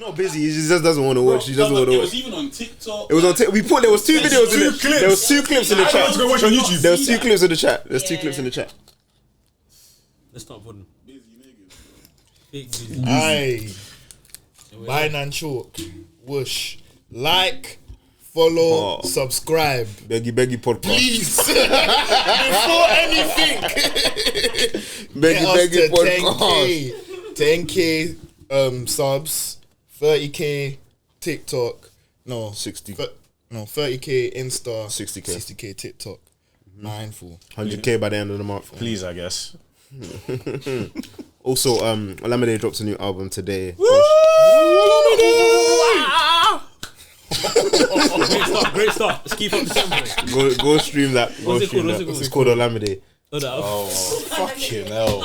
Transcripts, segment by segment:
Not busy. He just doesn't want to watch. He doesn't want to watch. It was even on TikTok. It was on TikTok. There was two videos in it. There was 2 clips in the chat. To go watch on YouTube. There was 2 clips in the chat. There's 2 clips in the chat. Let's not put him. Busy niggas. Big busy. Aye. Bine and chalk. Whoosh. Like, follow, subscribe. Beggy podcast. Please. Before anything. Beggy podcast. podcast. 10K subs. 30K TikTok. No. 60. 30K Insta. 60K. 60K TikTok. Mindful. 100K by the end of the month. Please, I guess. Also, Olamide drops a new album today. Great start. Let's keep up the tempo. Go stream that. What's it called? It's called Olamide. Oh, fucking hell.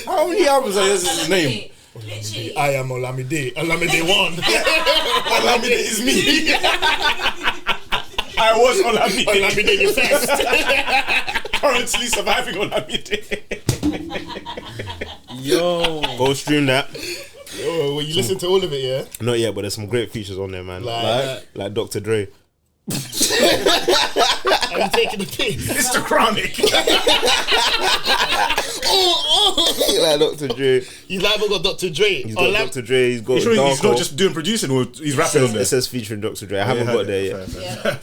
How many albums are his name? Literally. I am Olamide. Olamide 1. Olamide is me. I was Olamide. Olamide the first. Currently surviving Olamide. Yo. Go stream that. Yo, well, you listen to all of it, yeah? Not yet, but there's some great features on there, man. Like Dr. Dre. Are you taking the piss? It's the chronic. Like Dr. Dre. He's live got Dr. Dre. He's got Dr. Dre. He's got He's Darko. not just doing producing, or he's rapping on there. It says featuring Dr. Dre. I haven't got there yet. Yeah.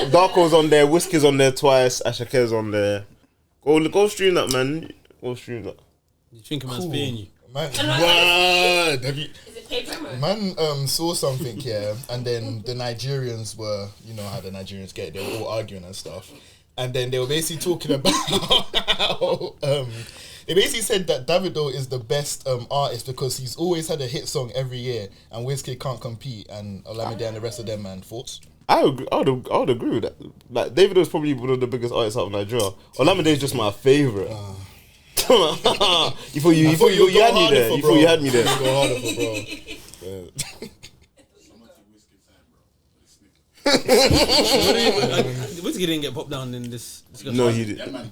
Darko's on there. Wizkid's on there twice. Ashake's on there. Go stream that, man. Go stream that. You think a man's paying you? Man, what? Have you... Is it paid promo? Man saw something here, and then the Nigerians were, you know how the Nigerians get, they were all arguing and stuff, and then they were basically talking about how they basically said that Davido is the best artist because he's always had a hit song every year, and Wizkid can't compete, and Olamide and the rest of them, man. Thoughts? I would agree with that. Like Davido's probably one of the biggest artists out of Nigeria. Olamide is just my favorite. You thought you had me there. You thought you had me there. Go harder for bro. Wizkid didn't get popped down in this discussion. No, he did. That man,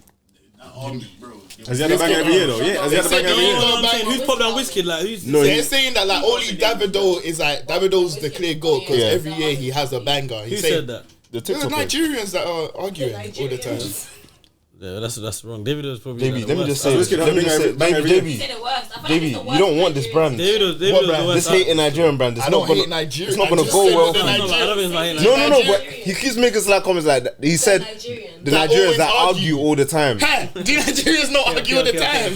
that army, bro. Has he had a bang every year though? Yeah, has he had a bang every year? I'm saying, who's popped down Wizkid? Like, who's? No, They're saying that like only Davido is like Davido's the clear goat because every year he has a banger. Who said that? The There's TikTok. Nigerians that are arguing all the time. Yeah, that's wrong. Davido's probably. Davey, like, let me just say Wizkid this. has Let me bang just say, every- bang every Davey, You said it worst. I feel like Davey, it's the you worst don't want of this Nigerians. brand. Davido's What the brand? worst. This hating Nigerian brand. I don't hate Nigeria. It's not gonna I just go said well the for you. I don't think it's like No, but Nigerian. he keeps making slight comments like that. He said Nigerian. the That Nigerians always that argue. argue all the time. Ha! Do Nigerians not argue all the time?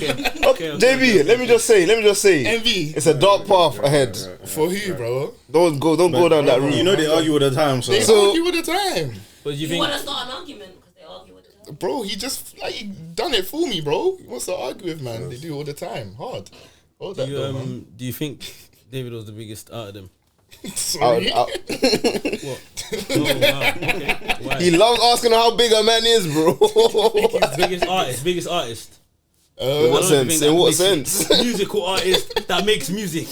Okay, Davey, let me just say. Envy. It's a dark path ahead. For who, bro? Don't go down that route. You know they argue all the time, so. They argue all the time. But you You think? want to start an argument because they argue with the time. Bro, he just like he done it for me, bro. He wants to argue with man. They do all the time. Hard. Hold that though, man. Do you think Davido's the biggest out of them? Sorry. What? Oh, wow. Okay. Why? He loves asking how big a man is, bro. biggest artist. In what I don't sense? think In that what makes sense? Musical artist that makes music.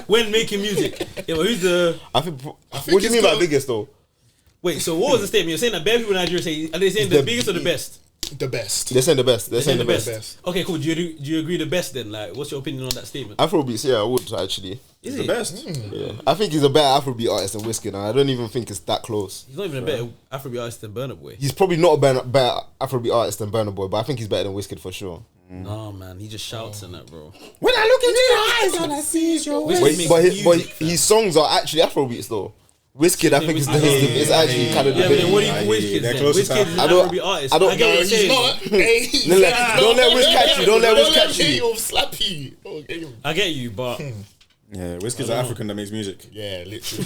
When making music. Yeah, but who's the... I think. think What do you it's mean by got- biggest though? Wait, so what was the statement? You're saying that bare people in Nigeria say... Are they saying the biggest or the best? The best. They're saying the best. They're saying The the best. best. Okay, cool. Do you agree the best then? Like, what's your opinion on that statement? Afrobeats, yeah, I would actually. Is The it? best. Yeah. I think he's a better Afrobeat artist than Wizkid, and I don't even think it's that close. He's not even a better Afrobeat artist than Burna Boy. He's probably not a better Afrobeat artist than Burna Boy, but I think he's better than Wizkid for sure. No, man. He just shouts in that, bro. When I look into your eyes and I see your Wizkid But, makes but music, his songs are actually Afrobeats though. Wizkid, I think, is actually kind of Yeah, but then what do you Yeah, think Wizkid they're then? closer Wizkid to- is an I don't- Afrobeat artist. I don't- I get what No, you're he's saying. not. Hey, Don't let Wiz catch you. Don't let Wiz catch you. you. He'll slap you. Oh, get him. I get you, but Yeah, Wizkid's an African that makes music. Yeah, literally.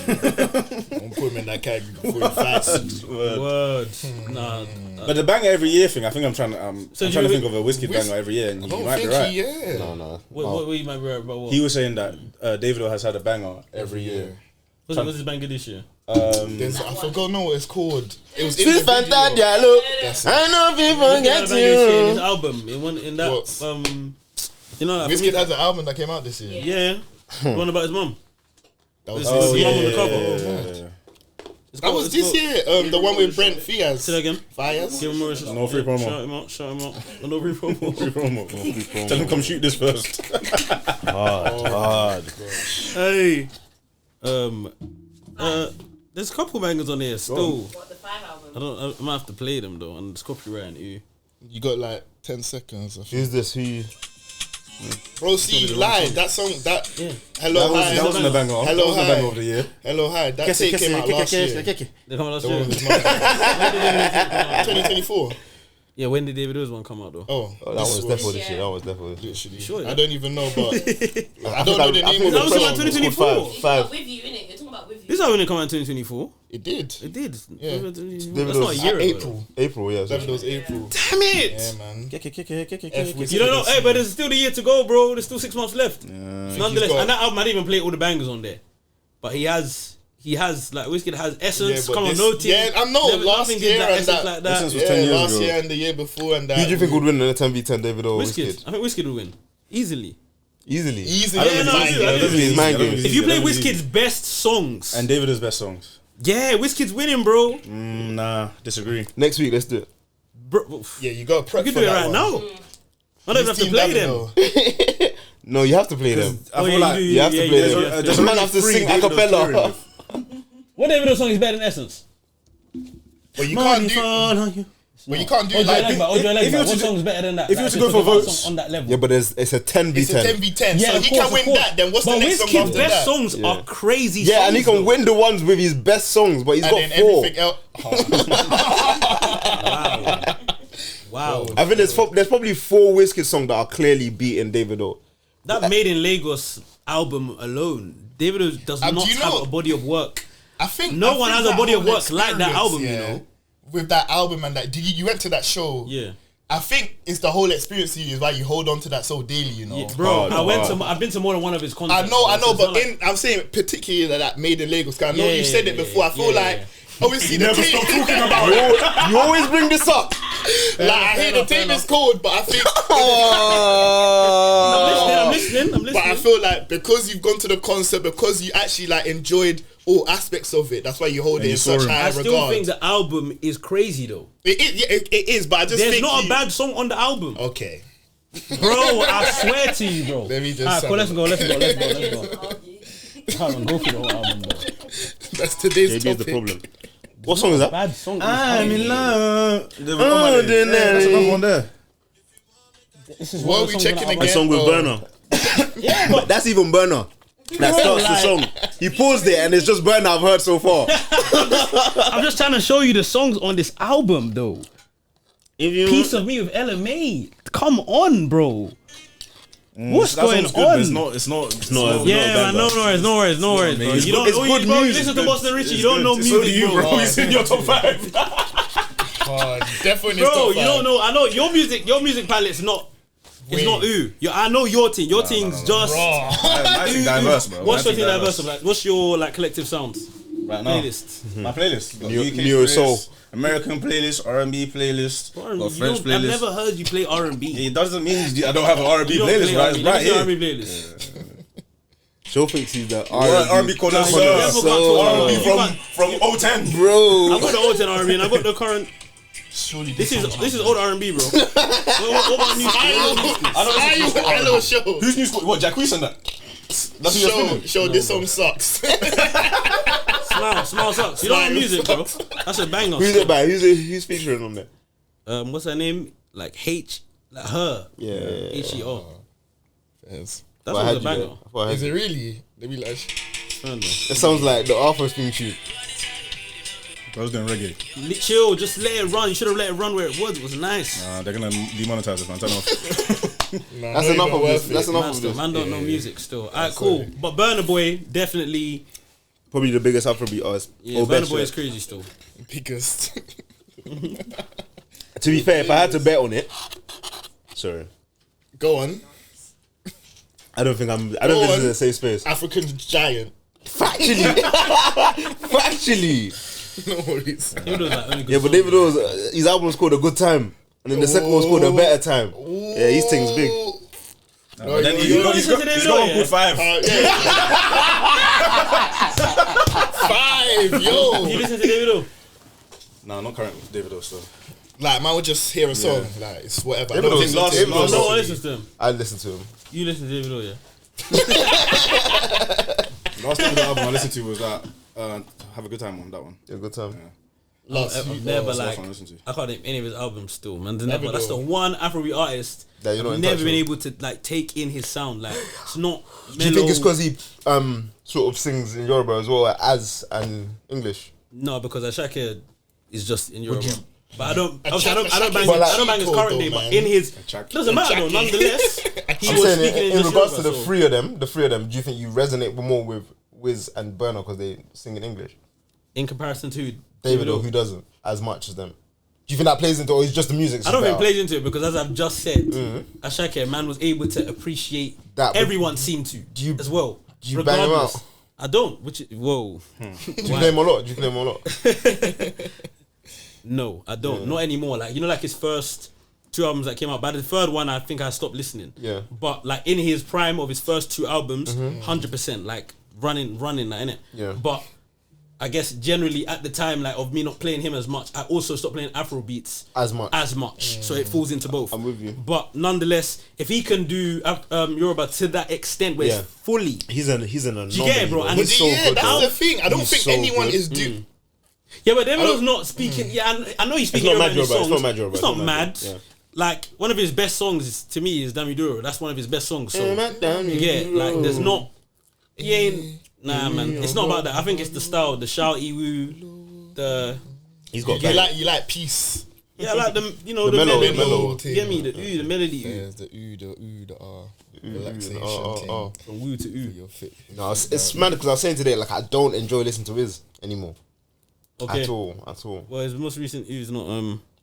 Don't put him in that category before he fights. words. Nah. But the banger every year thing, I think I'm trying to So I'm do trying to you- think of a Wizkid banger every year, and I you don't might be think right. he, No. What you might be right about what? He was saying that Davido has had a banger every year. What's his banger this year? There's, I forgot know what it's called. It was in Sis the video. Fanta Diallo. That's it. I know people Wizkid had get a banger this year in his you. album. In that What? you know that Wizkid has an album that came out this year. Yeah. The one about his mum. That was This this is year. mum on the cover. Yeah. That was this year. The one with Brent Fias. Say that again. Fias. Give him more. No free promo. Shout him out. No free promo. Free promo. Tell him come shoot this first. Hard. Hey. There's a couple bangers on here still. What, the 5 album? I might have to play them though, and it's copyright. You got like 10 seconds. I think. Who's this? Who? Bro, see, you lied. That song, Hello, Hi. That wasn't a banger. Hello, That wasn't a Hi. banger of the year. Hello, Hi. That tape came out last year. They come out last The year. one with his mum. 2024. Yeah, when did Davido's one come out though? Oh, That was definitely this shit. That was definitely. literally. Sure, I don't even know, but I don't know the name of That was the about song. 2024. It's Five. not with you, innit? You're talking about with you. This album didn't come out in 2024. It did. It did. Yeah. That's Davido's not a year ago. April. April, yeah. That was April. Damn it! Yeah, man. You don't know, hey, but there's still the year to go, bro. There's still 6 months left. Nonetheless, got- and that album I didn't even play all the bangers on there, but he has like Wizkid has Essence. but Come on, this- no team. yeah, I know, last nothing did year like and Essence that- like that. Essence was 10 Yeah, years last ago. year and the year before and that. Who do you think would win in a 10v10, Davido or Wizkid. Wizkid? I think Wizkid would win easily. Easily. Easily. Yeah, no, I do. Easily is mind games. If you play I don't believe Wizkid's best songs, And Davido's best songs. yeah, Wizkid's winning, bro. Nah, disagree. Next week, let's do it. Bro, Yeah, you got to prep you for can do it that right one. now. I don't even have to Team play them. Davido. No, you have to play them. I Oh, feel yeah, like you do, You have to play yeah, them. yeah. Just man have to sing a cappella. What Davido song is better than Essence? But you can't do. Fall on you. But you can't do What do you like. like about? What do you like if you about? were to What do- song is better than that? if you were Like, to go if for you're talking about votes- song on that level. Yeah, but it's a It's a 10v10. 10v10. Yeah, So of he course, can of win course. that. Then what's but the next song Wizkid's after best that? songs are crazy. Yeah, and he songs, can though. win the ones with his best songs, but he's And got then 4. everything else. Wow, I think there's probably 4 Wizkid songs that are clearly beating Davido. that Made in Lagos album alone, Davido does not do you have know- a body of work. I think No one has a that body of whole work like that experience, album, you know? With that album and that, you went to that show. Yeah. I think it's the whole experience to you is why you hold on to that so daily, you know. Yeah, bro, Hard, I've been to more than one of his I concerts. know, So it's but not like- I'm saying particularly that Made in Lagos. 'Cause I know Yeah, you said yeah, it before. I feel yeah, like yeah. obviously the tape. You always bring this up. Like I hear the tape is cold, but I think. I'm listening. But I feel like because you've gone to the concert, because you actually like enjoyed all aspects of it, that's why you hold And it you in saw such him. high I still regard. think the album is crazy though. It is, but I just There's think not a bad song on the album, Okay, bro. I swear to you, bro. Let me just Alright, cool, let's sample. go. Come on, go for the whole album, bro. that's today's JB is topic. the problem. What song is that? Bad song. I'm in love. Oh, That's another one there. This is What one are of we the songs checking that I again? The song with Oh. Burner. But that's even Burner. That starts the song. You paused it and it's just Burner I've heard so far. I'm just trying to show you the songs on this album, though. If you Piece of Me with LMA. Come on, bro. What's That going song's good, but on? It's not. Yeah, man, no worries, bro. It's You don't, it's oh, good you don't music. listen to Boston Richie. You don't good. know It's music, only you, bro. bro. He's in your top 5. Definitely. Bro, top you five. don't know. I know your music palette's not. It's not ooh. I know your thing. Your thing's just. I think diverse, bro. What's your I thing think diverse? Like, what's your like collective sounds Right now. playlist? My playlist. Got Neo- UK Neo playlist, Soul. American playlist, R&B playlist, got French I've playlist. never heard you play R&B. It doesn't mean I don't have an R&B You don't playlist, play right? R&B. It's Let right me see here. R&B playlist. Joe thinks he's the R&B connoisseur. Never got to R&B you from can't- 010. Bro. I've got the old 10 R&B and I've got the current. Surely This is old R&B, bro. What about new school? Hello, show. Who's new school? What, Jacquees and that? That's who you're feeling? Show. This song sucks. Smile sucks. You don't know music, bro. That's a banger. Who's it by? Who's featuring on there? What's her name? Like H, like her. Yeah. H-E-O. Yes. That I was had a you banger. there. I thought I had Is you. it really? Let me like. I don't know. It sounds like the Arthur's theme tune. I was doing reggae. Chill, just let it run. You should have let it run where it was. It was nice. They're gonna demonetize this, man. Turn it off. That's enough of this. That's enough Man, of still, this. man don't know music still. Alright, cool. But Burna Boy, definitely. Probably the biggest Afrobeat artist. Yeah, or Burna best Boy is yet. crazy still. Biggest. To be fair, if I had to bet on it, sorry, Go on. I don't think this is on. a safe space. African giant. Factually, factually. No worries. Davido's like only good Yeah, but song. Davido's his album's called A Good Time, and then the second one's called A Better Time. Yeah, his thing's big. But then you he's don't got listen to he's Davido, got one yeah? called 5. 5, yo. You listen to Davido? Nah, not current Davido, so. Like, man would just hear a song. Like, it's whatever. I Davido's don't think last- Davido's No last- one last- listens to him. I listen to him. You listen to Davido, yeah? Last time the album I listened to was that Have a Good Time on that one. Yeah, good time. I've never That's the like last one I listened to. I can't name any of his albums still, man. Never That's the though. one Afrobeat artist That you're not I've in never touch been with. able to like take in his sound. Like it's not. Do you think it's mellow. because he sort of sings in Yoruba as well as and English? No, because Ashake is just in Yoruba. you- But I don't. Obviously, I don't Ashake's bang. But like- I don't bang his cheat current code name, though, but man. in his Achake. doesn't matter though. Achake. Nonetheless, he I'm was saying speaking in just regards to Yoruba, the so- three of them, do you think you resonate more with Wiz and Burna because they sing in English? in comparison to Davido, who doesn't as much as them. Do you think that plays into, or is just the music? I don't think it better? plays into it because, as I've just said, Ashake, man, was able to appreciate That, but everyone seemed to you- as well. do you bang him regardless. out? I don't. Which whoa, Do you play him a lot? Do you play him a lot? no, I don't. Not anymore. Like like his first 2 albums that came out. By the third one, I think I stopped listening. Yeah. But like in his prime of his first 2 albums, 100%, like running, like innit. Yeah. But I guess generally at the time, like of me not playing him as much, I also stopped playing Afro beats As much. So it falls into both. I'm with you. But nonetheless, if he can do Yoruba to that extent where Yeah. it's fully, He's an anomaly. you get it, bro? And He's it's so yeah, good, that's bro. the thing. I don't He's think so anyone good. is due. yeah, but Davido's not speaking. Yeah, I know he's speaking not Yoruba mad in his Yoruba, it's songs. not mad Yoruba, It's it's not not mad. mad, yeah. Like one of his best songs to me is Davido. That's one of his best songs. So yeah, like there's not. He ain't. Nah, man. It's not about that. I think it's the style, the shouty woo, the. He's got You like peace. Yeah, I like the The the mellow, melody. the mellow thing. Get me the the melody. There's the the R, relaxation oh. thing. From woo to ooh. You're fit. No, it's mad because I was saying today, like I don't enjoy listening to Wiz anymore Okay. at all. Well, his most recent ooh's not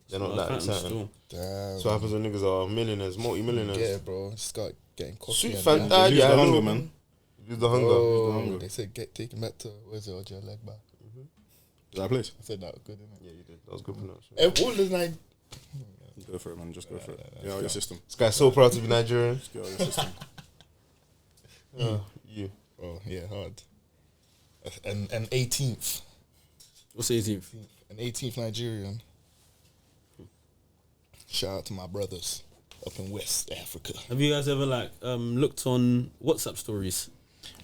They're not it's that Phantom exciting. still. Damn. So what happens when niggas are millionaires, multi-millionaires? Yeah, bro. Just got getting coffee. Sweet and Fanta, that. Lose yeah, the I hunger, know. man. Lose the hunger. Oh, they said take him back to where's it? Ojo leg back. Is that a place? I said that was good, innit? Yeah, you did. That was good pronunciation. All the like, Go for it, man. Just go for it. Get out your system. This guy's so proud to be Nigerian. Get out your system. You. oh yeah, hard. And 18th, What's the 18th? an 18th Nigerian. Shout out to my brothers up in West Africa. Have you guys ever like looked on WhatsApp stories?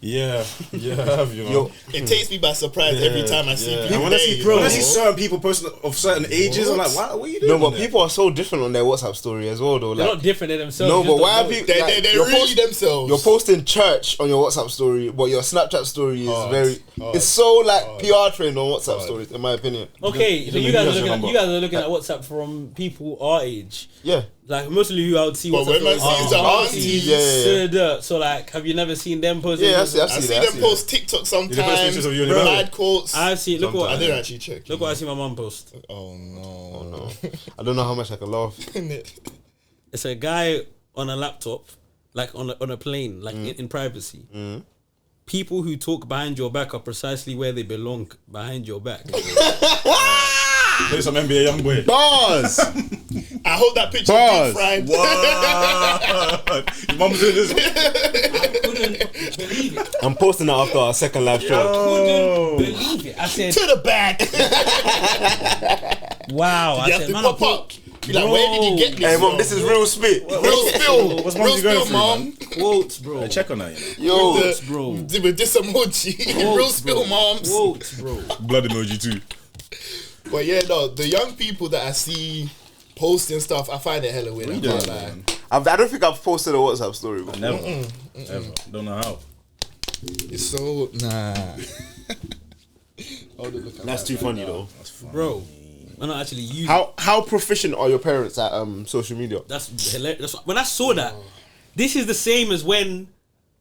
Yeah, yeah, I have, you know. Yo, It takes me by surprise every time I see Yeah. people. And when I see, there, bro, you when I see know? certain people posting of certain ages, I'm like, what are you doing? no, but on there? people are so different on their WhatsApp story as well, though. They're Like, not different than themselves. no, you but just why don't are know. people? They're you're really themselves. You're posting church on your WhatsApp story, but your Snapchat story is Hard, very. hard, It's so like PR trained on WhatsApp hard. stories, in my opinion. Okay, so you you guys are use your looking at number. you guys are looking at WhatsApp from people our age. Yeah. Like mostly who I would see But WhatsApp when I stories see are some aunties, aunties, yeah. So like, have you never seen them post? Yeah, I see I see that, them post TikTok post sometimes. pictures of you and your Bad quotes. I've seen. Look what I didn't actually check. look what I see my mum post. Oh no. No, I don't know how much I can laugh. It's a guy on a laptop, like on a plane, like in privacy. People who talk behind your back are precisely where they belong, behind your back. Play some NBA young boy. Bars. I hope that picture Bars. is fried. What? Your mum's doing this. Couldn't believe it. I'm posting that after our second live show. Couldn't believe it. I said, To the back. wow. I You have said, to man, pop up. Be like, where did you get this? Hey, mom, from? this is real spit. real spill. What's mum Real you going spill, through, mom. man? quotes, bro. Check on that, you know. Yo, With Quotes, the- bro. With this emoji. Real Quotes, spill, bro. moms. Quotes, bro. Blood emoji too. But yeah, no, the young people that I see posting stuff, I find it hella weird. I can't lie. Man. I don't think I've posted a WhatsApp story before. Never. Ever. Don't know how. It's so nah. Hold it, look at That's that too right funny now. though. That's fine. Bro, I'm not actually using. How proficient are your parents at social media? That's hilarious. When I saw that, this is the same as when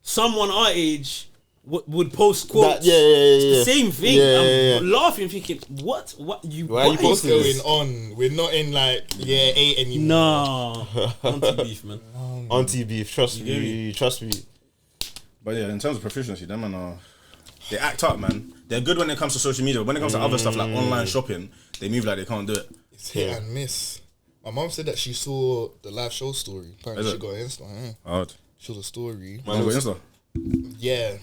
someone our age would post quotes. Yeah. It's the same thing. Yeah. I'm laughing, thinking, what? Why are what you is What's posting going this? on? We're not in like year 8 anymore. Nah, anti-beef, man. Auntie beef, trust You get me, trust me. But yeah, in terms of proficiency, them man are they act up, man. They're good when it comes to social media, but when it comes to other stuff like online shopping, they move like they can't do it. It's hit and miss. My mom said that she saw the live show story. Apparently Is she it? got an Insta. Hard. She saw the story. Man, what Insta? Yeah.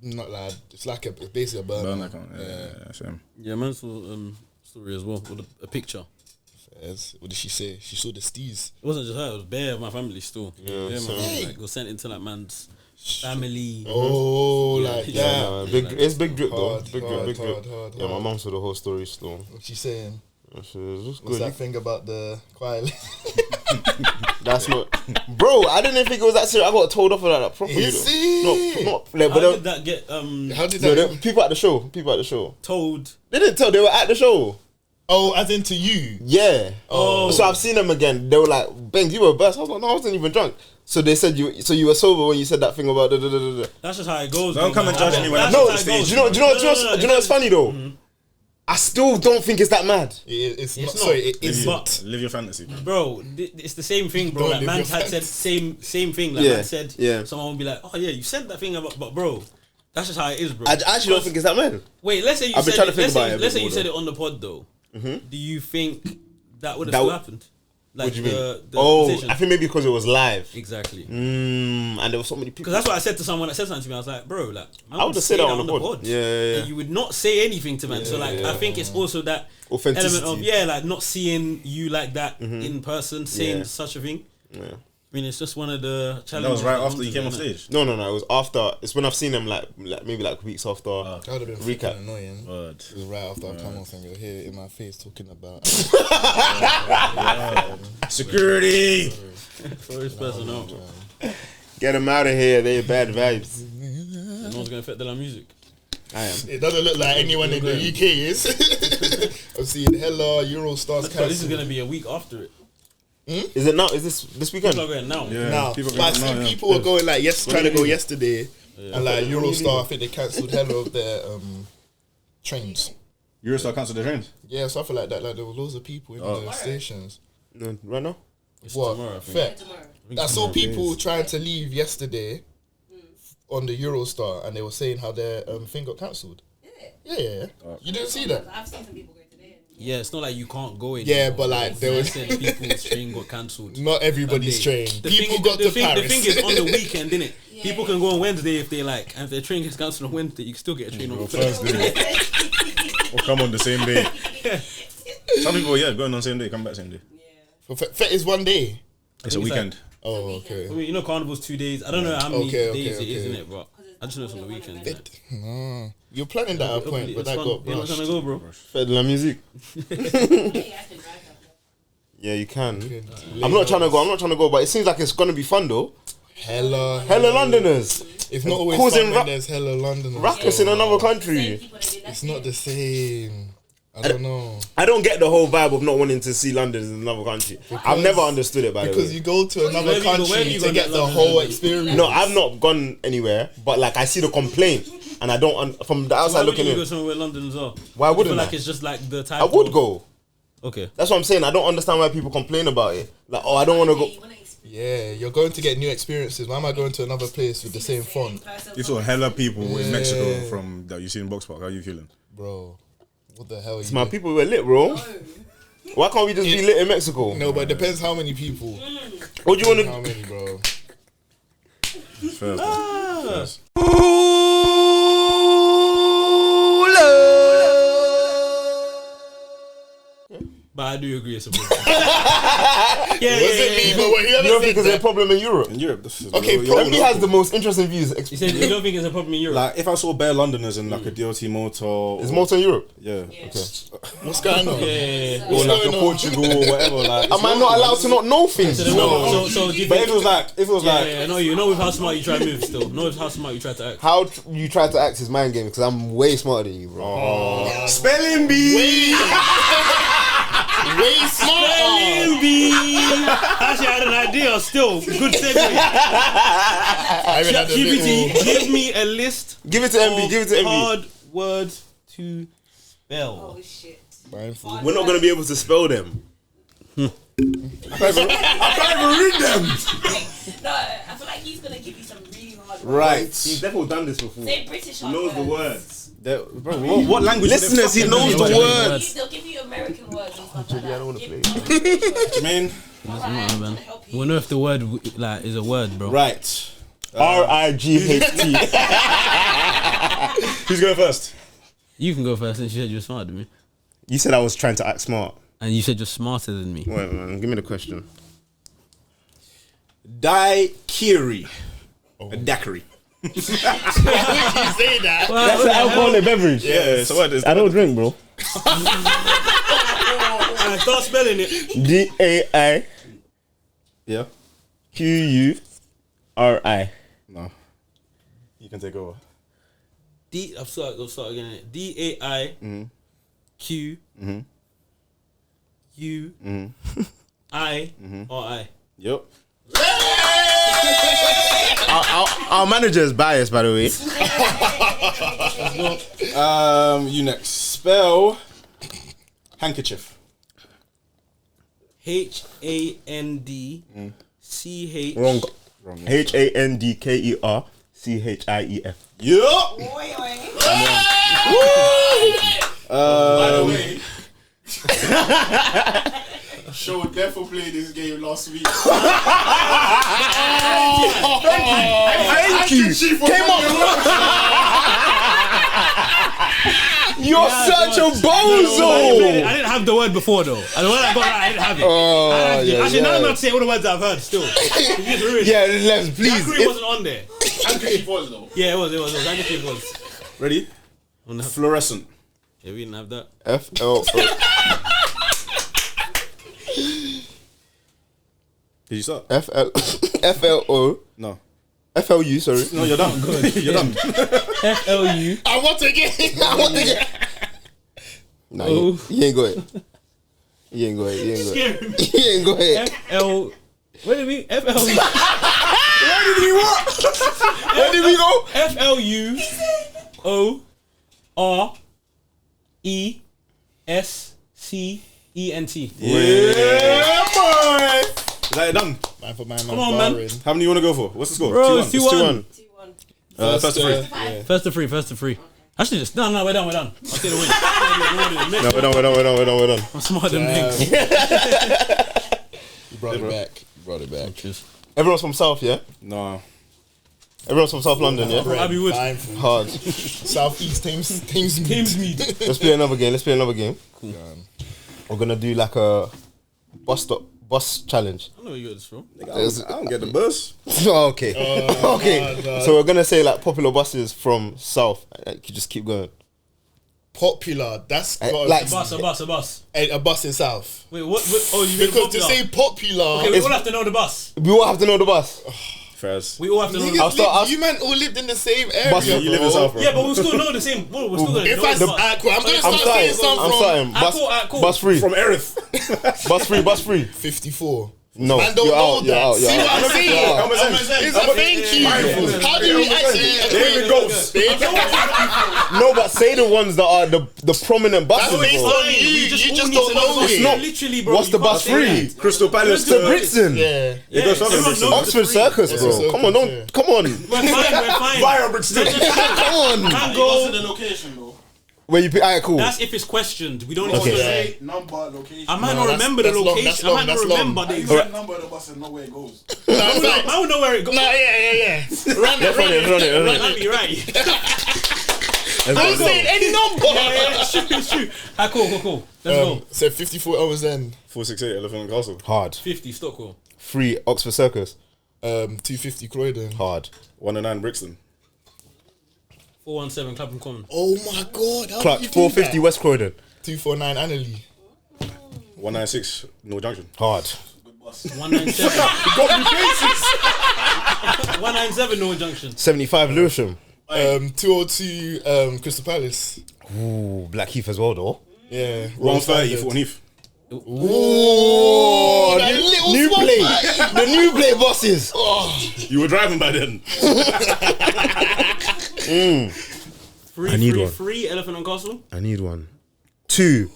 Not like it's like it's basically a burner. Burn account. Yeah, same. Yeah, man saw story as well with a picture. What did she say? She saw the steez. It wasn't just her; it was bare of my family still. Yeah, my so- family, like, it was sent into like man's family. Oh, like Yeah, that. nah, it's big drip though. Hard, Big drip, hard, big drip. hard, Yeah, my mum saw the whole story still. What you saying? It's just What's good. that thing about the quiet? That's not, bro. I didn't think it was that serious. I got told off for that properly. Is though. it? Not like, How but did that get How did no, that? people at the show. People at the show. told? They didn't tell. They were at the show. Oh, as into you. Yeah. Oh. So I've seen them again. They were like, "Bang, you were burst." I was like, "No, I wasn't even drunk." So they said you. So you were sober when you said that thing about. That's just how it goes. Don't bro, come and man. judge me when That's I'm No, just on how it stage. goes. do you know what's funny though? Mm-hmm. I still don't think it's that mad. It's not. not. Sorry, it Live isn't. your- Live your fantasy. Bro, it's the same thing, bro. Don't Like live man your had said fantasy. same thing. Like Yeah, man said, yeah. someone would be like, "Oh yeah, you said that thing about," but bro, that's just how it is, bro. I actually don't think it's that mad. Wait, let's say you I've been said trying it. to think Let's say, about it a let's bit say you more, said though. it on the pod though. Do you think that would have That still would- happened? Like What do you mean? the Oh, conversation? I think maybe because it was live. Exactly. And there were so many people. Because that's what I said to someone that said something to me. I was like, bro, like, man I would have said say that on the pod. Yeah, yeah. And you would not say anything to man. So like, I think it's also that Authenticity. element of like not seeing you like that in person, saying Yeah. such a thing. Yeah. I mean, it's just one of the That challenges. was right that after comes you came with off it, innit? stage. No, it was after. It's when I've seen them like maybe like weeks after. That would have been Recap. freaking annoying. Word. It was right after I come off and you're here in my face talking about. Security. For his personal, bro. Get them out of here. They bad vibes. No one's gonna affect the music. I am. It doesn't look like anyone in the UK is. I'm seeing hella Eurostars But this is cancelled. gonna be a week after it. Is it now? Is this weekend? People are going now. Yeah. Now, people but I go- see no, yeah. people were going like trying to go yesterday, and like When are you Eurostar, leaving? I think they cancelled hella of their trains. Eurostar cancelled the trains. Yeah, something like that. Like there were loads of people in the stations. No, right now. It's What? tomorrow, I think. Fair. Tomorrow. I saw people trying to leave yesterday on the Eurostar, and they were saying how their thing got cancelled. Is it? Yeah. You didn't see that? I've seen some people go today. Yeah, it's not like you can't go in. Yeah, but like there was said people's train got cancelled. not everybody's train. The People thing, got the to thing, Paris. The thing is on the weekend, didn't it? Yeah. People can go on Wednesday if they like, and if their train gets cancelled on Wednesday, you can still get a train on Or Thursday. Thursday. Or come on the same day. Some people, going on same day, come back same day. It's one day. It's a think it's weekend. Oh, okay. I mean, you know, Carnival's 2 days. I don't know how many Okay, days okay, it is, okay. in it, but I just know it's on the weekend. Isn't it? No. You're planning that at a point, but It's that fun. got You're not brushed. trying to go, bro. Fais de la musique. Yeah, I can drive that. Yeah, you can. I'm not trying to go, but it seems like it's gonna be fun though. Hella Londoners. It's not always causing fun ra- when there's hella Londoners. Ruckus in another Same country. people that did that It's not shit. the same. I don't know. I don't get the whole vibe of not wanting to see London in another country. I've never understood it by the Because way. you go to another where have you country to gone get that the London whole is? experience. No, I've not gone anywhere, but like I see the complaint, and I don't. From the Why outside would looking you go in, somewhere where London's are? Why You wouldn't feel I? like it's just like the type I would of- go. Okay. That's what I'm saying. I don't understand why people complain about it. Like, oh, I don't want to go. You wanna experience Yeah, you're going to get new experiences. Why am I going to another place with the same font? person. You saw hella people in Mexico Yeah. from that you see in Box Park. How you feeling? Bro, what the hell are you My doing? people were lit, bro. Why can't we just be lit in Mexico? No, but it depends how many people. What do you want How to? many, bro? First. But I do agree it's a problem. yeah, Wasn't me, but when You don't whoever think said it's a that. problem in Europe? In Europe, this is Okay, Emily has the most interesting views. You said you don't think it's a problem in Europe? like if I saw bare Londoners in like a DLT motor, Is Malta in Europe? yeah, What's going on? yeah. or like a going on? Portugal or whatever. Like, Am I not allowed to not know things? So do you But think? if it was like, Yeah, no, you know with how smart you try to move still. Know with how smart you try to act. How you try to act is mind game because I'm way smarter than you, bro. spelling bee. Way smarter. Actually, I had an idea still. Good segue. I even had a GPT, little. give me a list Give it to MB. Give it to of MB. hard words to spell. Oh shit. Mindful. We're not gonna be able to spell them. I can't even read them. No, I feel like he's gonna give you some really hard words. Right. He's definitely done this before. Say British hard Knows the words. words. Bro, what language? Listeners, he knows the words. They'll give you American words and stuff like that. I don't wanna Give play. British words. I mean, Alright, man. help you. We'll know if the word like is a word, bro. right. RIGHT. Who's going first? You can go first since you said you're smarter than me. You said I was trying to act smart. And you said you're smarter than me. Wait, man, give me the question. Daiquiri. A daiquiri. say that. That's an alcoholic beverage. Yeah, so what is I don't drink, bro. Start spelling it. DAIQURI. Yeah. No. You can take over. I'll start again. DAIQUUI. Yep. Our manager is biased, by the way. You next. Spell handkerchief. HANDCH. Wrong. Wrong. HANDKERCHIEF. Yup. Oi, oi. By the way, Show definitely played this game last week. Thank you. Came up. You're such a bozo. I didn't have the word before though. And the word I got right, I didn't have it. Actually, now I'm going to say all the words I've heard still. Yeah, let's please. It wasn't on there. Handkerchief was though. Yeah, it was. Handkerchief was. Ready? Fluorescent. Yeah, we didn't have that. FLO. Did you start? FLO. No. FLU, sorry. No, you're done. You're done. FLU. I want to get. No, you ain't got it. You ain't got it. You ain't got it. FL. Where did we? FLU. Where did we what? Where did we go? FLUORESCENT. Yeah, boy. Is that it done? Man for man, Come on, man. How many you want to go for? What's the score? Bro, 2-1. it's 2-1. 2-1. First to three. First to free. Actually, just no, we're done. I'll say the win. No, we're done. I'm smarter than Migs. You brought it back. Everyone's from South, yeah? No. Everyone's from South London, yeah? Abbey Wood. Hard. Southeast Thames Mead. Let's play another game. Cool. We're gonna do like a bus challenge. I know where you got this from. I don't get the bus. Okay. So we're gonna say like popular buses from South. You just keep going. Popular. That's got like- A bus. a bus in South. Wait, what? Oh, you mean Because popular? to say popular, Okay, we all have to know the bus. We all have to know the bus. Fairs. We all have to know the I'll bus. start. you man all lived in the same area. Bus- You live in South, bro. Yeah, but we'll still know the same. We're still gonna If know I the bus. cool. I'm gonna I'm start saying starting. something from Cool. Bus free. From Erith. Bus free. 54. No. Man don't You're know out. that. You're See out. what I'm saying? How much It's a thank you. How do we actually David Ghost. No, but say the ones that are the prominent buses, That's based bro. on you. You just don't know It's it. not. Literally, bro. What's the you can't bus say free? that. Crystal Palace To to Brixton. Yeah. It goes further than everyone Brixton. knows Oxford the Circus, Yeah, bro. circus, Come on, yeah. come on. We're fine. Via Brixton. Come on. Can't Go to go. the location though. Where you pick? Alright, cool. That's if it's questioned. We don't need Okay. to say. Say number, location. I might No, not that's- remember the that's long, location. that's I might long, not that's remember long. the You exact. said number of the bus and know where it goes. I would know where it goes. Yeah. Run it. You're right. Don't say any number. Yeah, it's true. Cool. Let's go. So 54 hours then. 468 Elephant and Castle. Hard. 50 Stockwell. Free Oxford Circus. 250 Croydon. Hard. 109 Brixton. 417 Clapham Common. Oh my god. How Clutch. did you do 450 that? West Croydon. 249 Annalee. 196 North Junction. Hard. 197. 197 North Junction. 75 Lewisham. 202 Crystal Palace. Ooh, Blackheath as well, though. Yeah. 130 Fulton Heath. Oh, that little new swap play. back. The new play bosses. You were driving by then. I need one. Free Elephant and Castle. I need one. 2.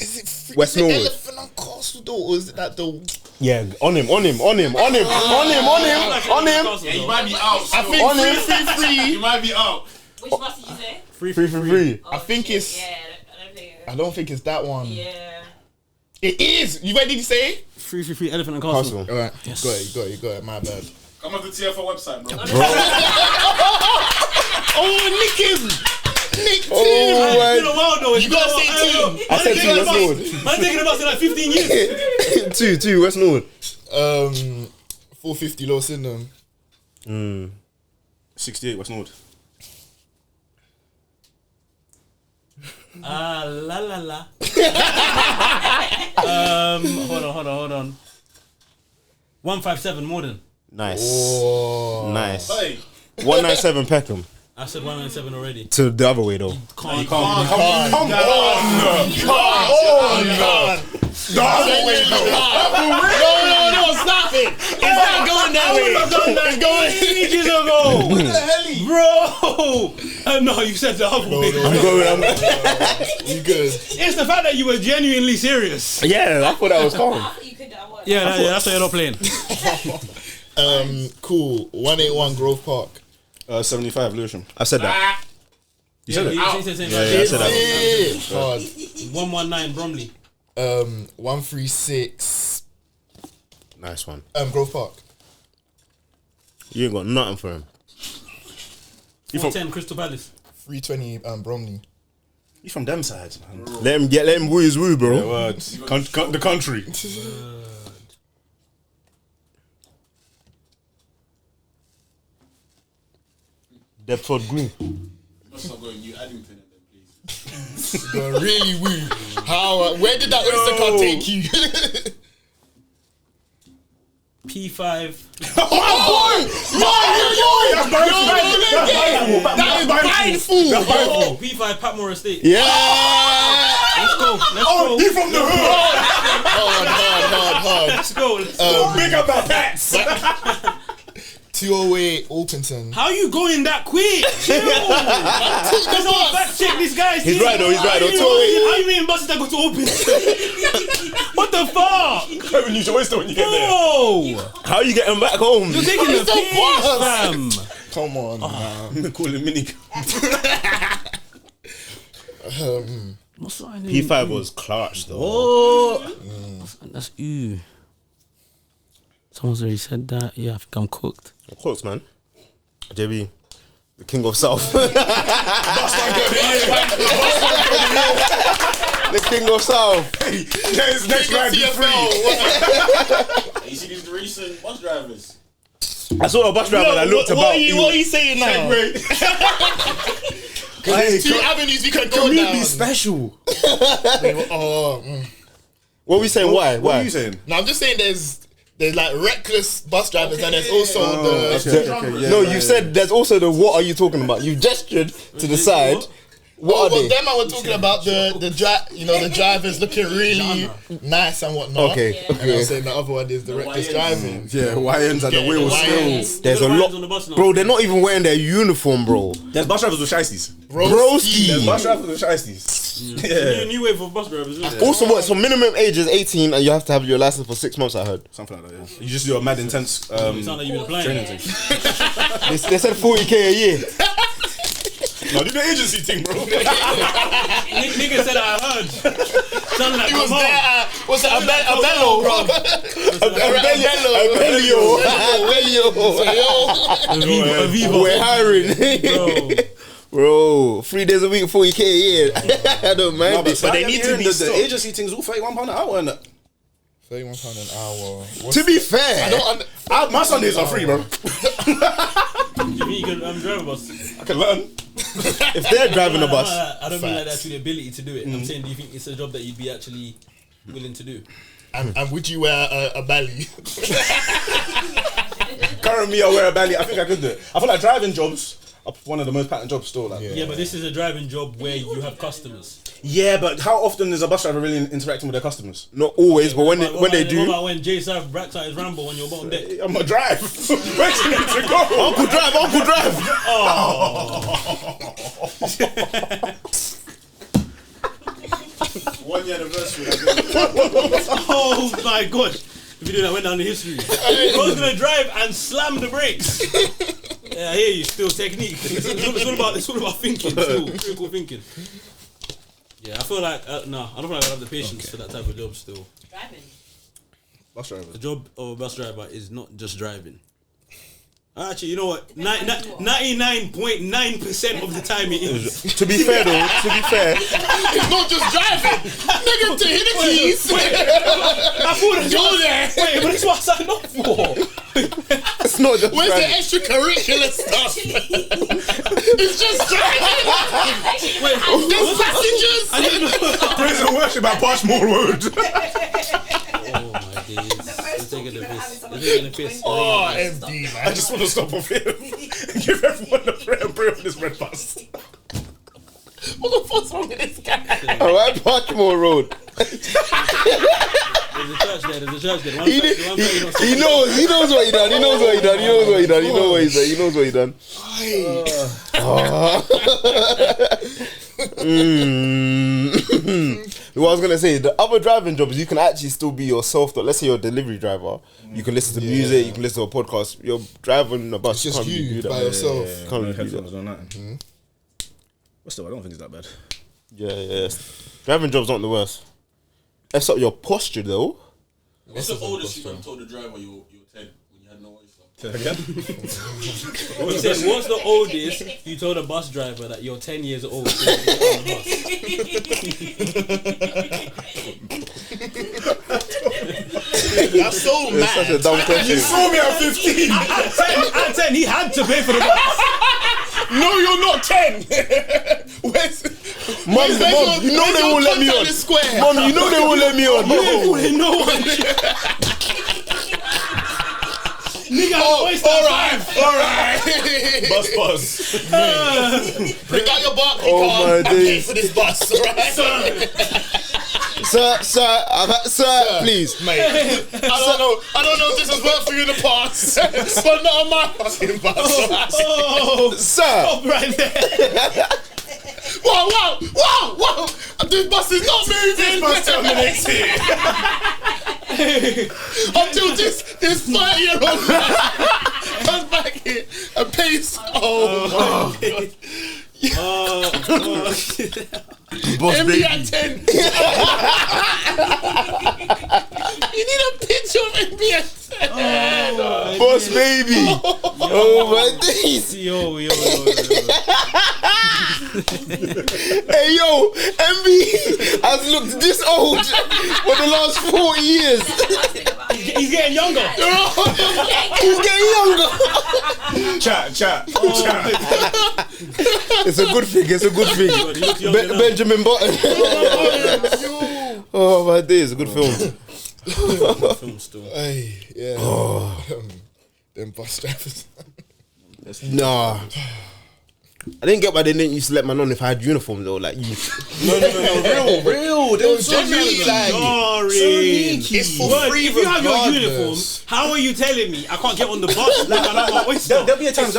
Is it free? West is it Norwood. Elephant and Castle though? Or is it that though? Yeah, on him. You might be out. I think On him. free. You might be out. Which bus did you say? Free. I think it's. Yeah, I don't think. I don't think it's that one. Yeah. It is. You ready to say? Free Elephant and Castle. Castle. Alright. Got it. My bad. Come on the TFO website, bro. Oh, Nick him. Nick too. Oh, It's my. been a while though. You gotta say two. I said 2 West Norwood. Man taking the bus in like 15 years. 2 West Norwood. 450 Low Syndrome. 68 West Norwood. La la la. Hold on. 157 Morden. Nice. Oh. Nice. Hey. 197 Peckham. I said 197 already. To the other way though. Come on. The other way, no, stop it. It's not going that way. It's going ages ago. Bro! No, you said the other way. You good? It's the fact that you were genuinely serious. Yeah, I thought that was calm. I thought you could do that. Yeah, that's why you're not playing. Cool. 181 Grove Park. 75 Lewisham. I said that. You said it? Yeah, I said that. Hard. 119 Bromley. 136 Nice one. Grove Park. You ain't got nothing for him. 410 Crystal Palace. 320 Bromley. He's from them sides, man. Let him woo his woo, bro. Yeah, word. The country. Deptford Green. Must not go in New Addington and then, please. But really woo. How? Where did that Oyster card take you? P5. That is mindful. Oh, P5 Patmore Estate. Yeah. Let's go. He from the hood. Hard. Let's go. Big up that bats. 208 Altonton. How you going that quick? Chill. Let's not fact check this guy. He's right though. How you mean buses that go to open? What the fuck? You use Oyster when you get there. Bro, How you getting back home? you're taking the piss, fam. Come on, man. Call him mini. P5 was clutch though. Oh, that's you. Someone's already said that. Yeah, I think I'm cooked. Of course, man. JB, the king of South. The king of South. Next round be free. You see these recent bus drivers? I saw a bus driver that looked about. What are you saying now? Because there's two avenues we can go down. special. What are we saying? Why? What are you saying? No, I'm just saying there's like reckless bus drivers and there's also You said there's also the what are you talking about? You gestured to the side. What are they? Them I was talking about the drivers looking really nice and whatnot. Okay. And I was saying the other one is the reckless driving. Yeah, YNs at the wheel still. There's a lot, bro. They're not even wearing their uniform, bro. There's bus drivers with shiesties. Broski. There's bus drivers with shiesties. Yeah. New wave of bus drivers. Isn't it? Also, what? So minimum age is 18, and you have to have your license for 6 months. I heard. Something like that. Yeah. You just do a mad intense You sound like you've been applying. training thing. They said 40k a year. No, do the agency thing, bro. Nigga said I heard. Sounded like He was my mom. there. Was it a bello, bro? Aviva. We're hiring, bro. 3 days a week, 40k a year. I don't mind it. but they need to be the stopped. agency things all £31 an hour and that. £31 an hour. To be fair, My Sundays are free, bro. You mean you can drive a bus? I can learn. if they're driving a bus, I don't mean like that's the ability to do it. I'm saying, do you think it's a job that you'd be actually willing to do? And would you wear a belly? Currently, I wear a belly. I think I could do it. I feel like driving jobs are one of the most pattern jobs still. Like. Yeah, but this is a driving job where you have customers. Yeah, but how often is a bus driver really interacting with their customers? not always, but when they What do, about when Jay Sav bracks out his Rambo on your bottom deck? I'm gonna drive. Where's you need to go? Uncle drive. One year anniversary. Oh my god! If you do that, went down in history. I was gonna drive and slam the brakes. Yeah, I hear you. Still technique. It's all about thinking. Still critical thinking. Yeah, I feel like I don't feel like I have the patience for that type of job. Still, Driving. Bus driver. the job of a bus driver is not just driving. Actually, you know what? 99.9% of the time it is. To be fair though, It's not just driving. Nigga, to hit the keys. I thought that's Go there. Wait, but that's what I signed up for. It's not just Where's the driving. extracurricular stuff? It's just driving. There's passengers. Praise and worship at Parchmore Road. Oh my days. They're taking the piss. They're taking the piss. Oh, MD, I man. just want to stop off here and give everyone a prayer and pray for this red bus. What the fuck's wrong with this guy? Alright, Parkmore Road. There's a church there. One He knows. knows what he done. He knows what he done. He knows what he done. He knows what he done. He knows what he done. What I was gonna say, the other driving jobs, you can actually still be yourself. Let's say you're a delivery driver, you can listen to music, you can listen to a podcast. You're driving a bus, It's just can't really you do by that. yourself. Can't No really do headphones that. on that. But still, I don't think it's that bad. Yeah. Driving jobs aren't the worst. F up your posture though. What's the oldest you ever told the driver you were 10 when you had no Oyster? Say that again? He said, "What's the oldest you told a bus driver that you're 10 years old?" So you get on the That's so It's such a mad. dumb question. Saw me at 15. At 10, he had to pay for the bus. No, you're not 10. Where's Mom, you know they won't let me on. Square. Mom, you know they won't let me on. Nigga, Oyster Alright. Bus. Bring out your Barclay Oh, card my and pay days. for this bus, alright? Sir, please. Mate, I don't know if this has worked for you in the past, but not on my fucking bus. Oh, Sir, stop right there. Whoa! This bus is not moving. Bus terminates here. Until this 30-year-old man comes back here and pays. Oh my God. boss MB baby. at 10. You need a picture of MB at 10. Boss baby. Oh my days. Yo. Hey yo, MB has looked this old for the last 40 years. He's getting younger. He's getting younger. Chat. It's a good thing. It's a good thing. He looks younger now. Benjamin Button. Oh my days, a good film. Film still. Hey, yeah. Them bus drivers. Nah. I didn't get why they didn't used to let man on if I had uniform though. Like you. No, real. They were so Genuinely, like, Sorry. it's for Word, free if you have your uniform, regardless. how are you telling me I can't get on the bus? Like, I don't want Oyster. There'll be a time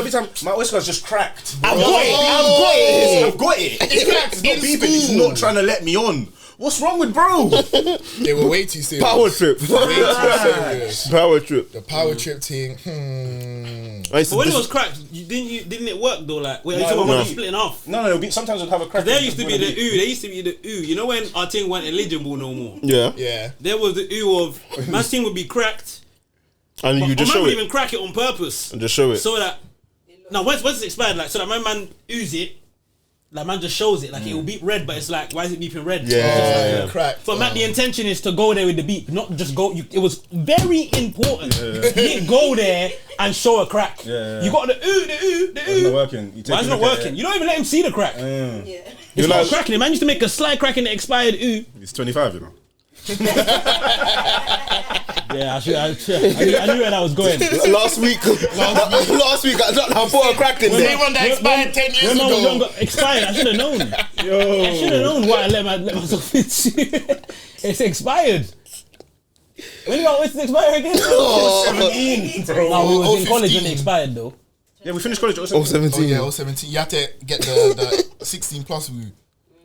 my Oyster's just cracked. I've got it. I've got it. It's not beeping. He's not trying to let me on. What's wrong with bro? They were way too serious. Power trip. Way too serious. Power trip. The power trip thing. I used to But when it dis- was cracked, didn't it work though? Like, wait, are you talking about splitting off? No, sometimes it'll have a crack. There used to be the ooh. There used to be the ooh. You know when our thing weren't eligible no more? Yeah. Yeah. There was the ooh of man's thing would be cracked. And you Or just man show would it. even crack it on purpose. And just show it. So that now once it's expired, like so that when man ooze it, like man just shows it, like it will beep red, but it's like why is it beeping red? Yeah. Crack. But man, the intention is to go there with the beep, not just go. It was very important. You didn't go there and show a crack. Yeah. You got the ooh. It's not working. Why is it not working? You don't even let him see the crack. It's not cracking. The man used to make a slight crack in the expired ooh. He's 25, you know. Yeah, I knew where that was going. Last week, I put a crack in They there. one that expired 10 years When man was ago. younger, expired. I should have known. I should have known why I let myself into it. It's expired. When you got Oyster expire again? 17, bro. No, we was in 15. college when it expired though. Yeah, we finished college. Oh 17. yeah, 17. You had to get the 16 plus woo.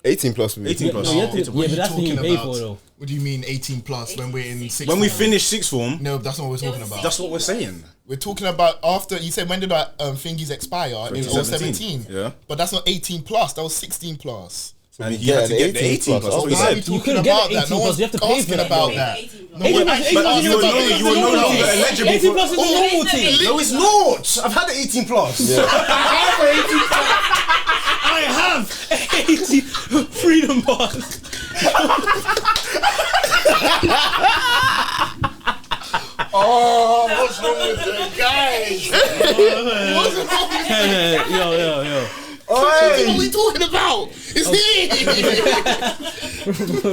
18 plus me. 18 plus. No, you had to, What yeah, are but you that's what you talking pay about? for though. What do you mean 18 plus when we're in 6 When we finish sixth form, No, that's not what we're talking about. that's what we're saying. We're talking about after, you said when did that thingies expire? It was 2017. 17. Yeah. But that's not 18 plus, that was 16 plus. And you had to get the 18 plus. That's what we Why are we said. You talking couldn't get about the that? 18 No plus, one's you have to pay for asking that, about though. that. 18 No plus. one 18 actually plus asked is about normal. that. You were no longer eligible 18 plus is a normal thing. No, it's not. I've had the 18 plus. I have 80 freedom bars. Oh, what's wrong with them? Guys, Yo. what are we talking about? It's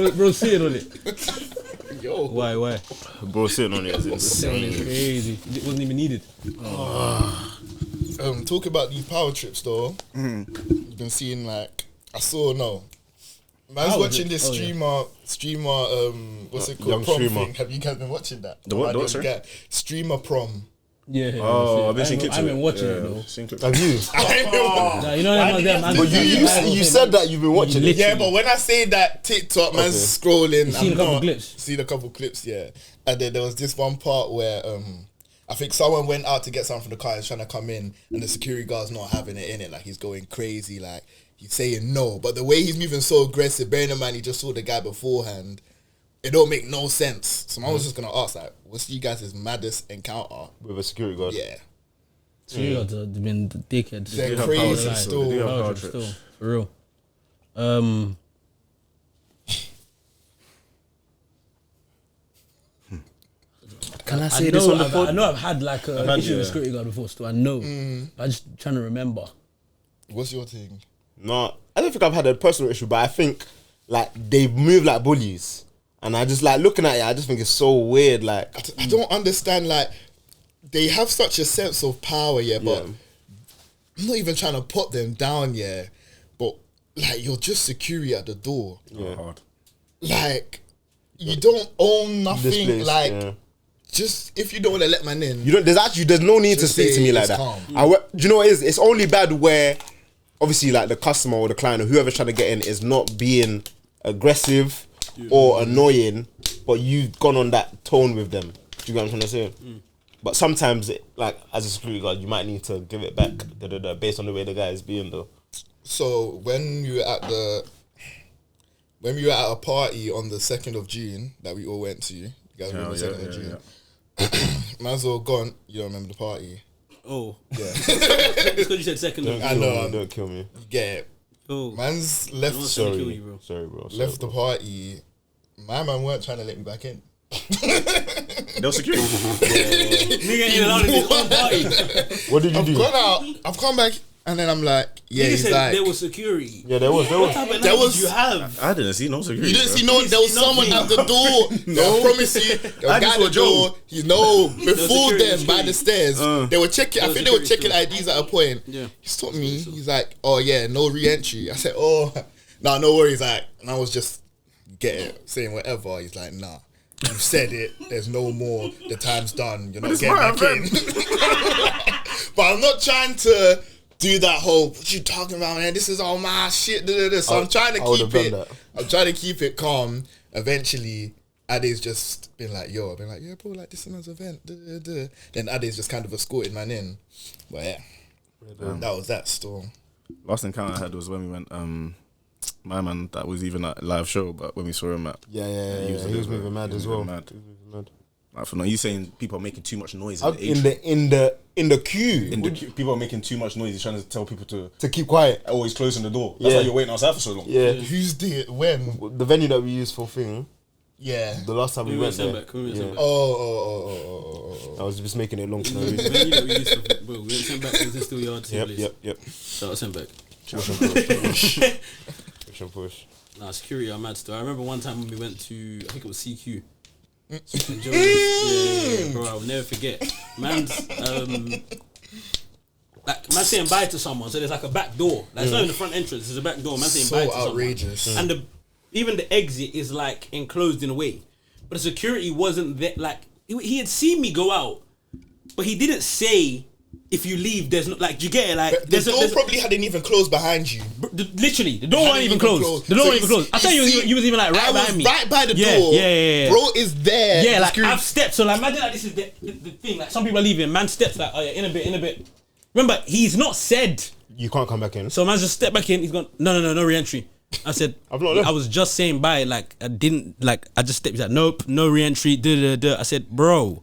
here. Bro, sitting on it. Yo, Why? Bro, sitting on it is insane. Crazy. It wasn't even needed. talk about these power trips though. You've been seeing like man's watching this streamer. What's it called? Young Prom streamer. thing. Have you guys been watching that? The what, sorry? Streamer prom. Yeah. Oh, I've been seeing clips. I've been watching it though. Have you? Nah, you know them. But you said that you've been watching it. Yeah, but when I say that TikTok, man's scrolling. Seen a couple clips. Seen a couple clips, yeah. And then there was this one part where I think someone went out to get something from the car and trying to come in, and the security guard's not having it in it. Like, he's going crazy, like he's saying no. But the way he's moving so aggressive, bearing in mind he just saw the guy beforehand, it don't make no sense. So I was just gonna ask, like, what's you guys' maddest encounter With a security guard. Yeah, So you got to been dickheads. they're have crazy power still. They do have Power power trip trips. still, for real. Can I I say this know, on the I pod? know I've had like an had, issue with yeah. security guard before still. I know. I'm just trying to remember. What's your thing? No, I don't think I've had a personal issue, but I think like they move like bullies, and I just like looking at it. I just think it's so weird. Like, I don't understand. Like, they have such a sense of power, yeah, but Yeah. I'm not even trying to put them down, yeah. But like, you're just security at the door. Yeah. Hard. Like, you don't own nothing. this place, Like, yeah. just if you don't want to let man in, You don't. There's no need to Just speak to say me like it's that. calm. Do you know what it is? It's only bad where, obviously, like the customer or the client or whoever's trying to get in is not being aggressive or annoying, but you've gone on that tone with them. Do you get what I'm trying to say? But sometimes, like as a security guard, you might need to give it back based on the way the guy is being, though. So when you were at a party on the 2nd of June that we all went to, you guys remember the 2nd of June? Man's all gone. You don't remember the party? Oh, Yeah, it's because you said second. I know. Don't kill me. Get it. Oh, Man's left. No one's trying to kill you, bro. Sorry, bro. Left the party. My man weren't trying to let me back in. No security. Nigga ain't allowed in his own party. What did you I've do? gone out. I've come back, and then I'm like, yeah. Nigga He's said like, there was security. Yeah, there was. What type of There night was- did you have? I didn't see no security. you didn't see bro. no. There was see someone nothing. at the door. No, I promise you. There was I a guy just at the saw Joe. door. You know, before security, them by the stairs, they were checking. I There was think they were security checking IDs at a point. Yeah. He stopped me. He's like, "Oh yeah, no re-entry." I said, "Oh, no worries." Like, and I was just saying whatever. He's like, "Nah, you said it. There's no more. The time's done. You're not it's getting my back in." But I'm not trying to do that whole "what you talking about, man? This is all my shit." So I'm trying to I would've keep it. done that. I'm trying to keep it calm. Eventually, Ade's just been like, "Yo," I've been like, "Yeah, bro, like this is another event." Then Ade's just kind of escorted man in. But yeah, that was that storm. Last encounter I had was when we went. My man, that was even at a live show, but when we saw him at, Yeah. he was a He bit was of a- moving mad he was as well. moving mad. He was moving mad. Like, for no, you saying people are making too much noise In the queue people are making too much noise. He's trying to tell people to to keep quiet. always closing the door. That's Yeah. why you're waiting outside for so long. Yeah. Who's did when? The venue that we used for thing. Yeah. The last time we We went went there. back. We went Yeah. back. Oh. I was just making it long for no The reason. venue that we used to, bro, we went sent back to still yard. Yep. Shout out sent back. Push and push. Nah, security are mad still. I remember one time when we went to, I think it was CQ. And Joe was, yeah, bro, I'll never forget. Man's saying bye to someone, so there's like a back door. Like, it's not even the front entrance, there's a back door. Man saying bye So to someone. outrageous. And even the exit is like enclosed in a way. But the security wasn't there. Like, he had seen me go out, but he didn't say, if you leave, there's no, like, you get it? Like, The door probably hadn't even closed behind you. literally, the door wasn't even Hadn't closed. The door So wasn't even closed. I tell you was even like right I was behind me. right by the Yeah, door. yeah. Bro is there. Yeah, The like security- I've stepped. So like imagine like this is the thing. Like some people are leaving. Man steps like, oh yeah, in a bit. Remember, he's not said. You can't come back in. So man just stepped back in. He's gone. No re-entry. I said, I've not left. I was just saying bye. Like I didn't like. I just stepped. He's like, nope, no re-entry. I said, bro.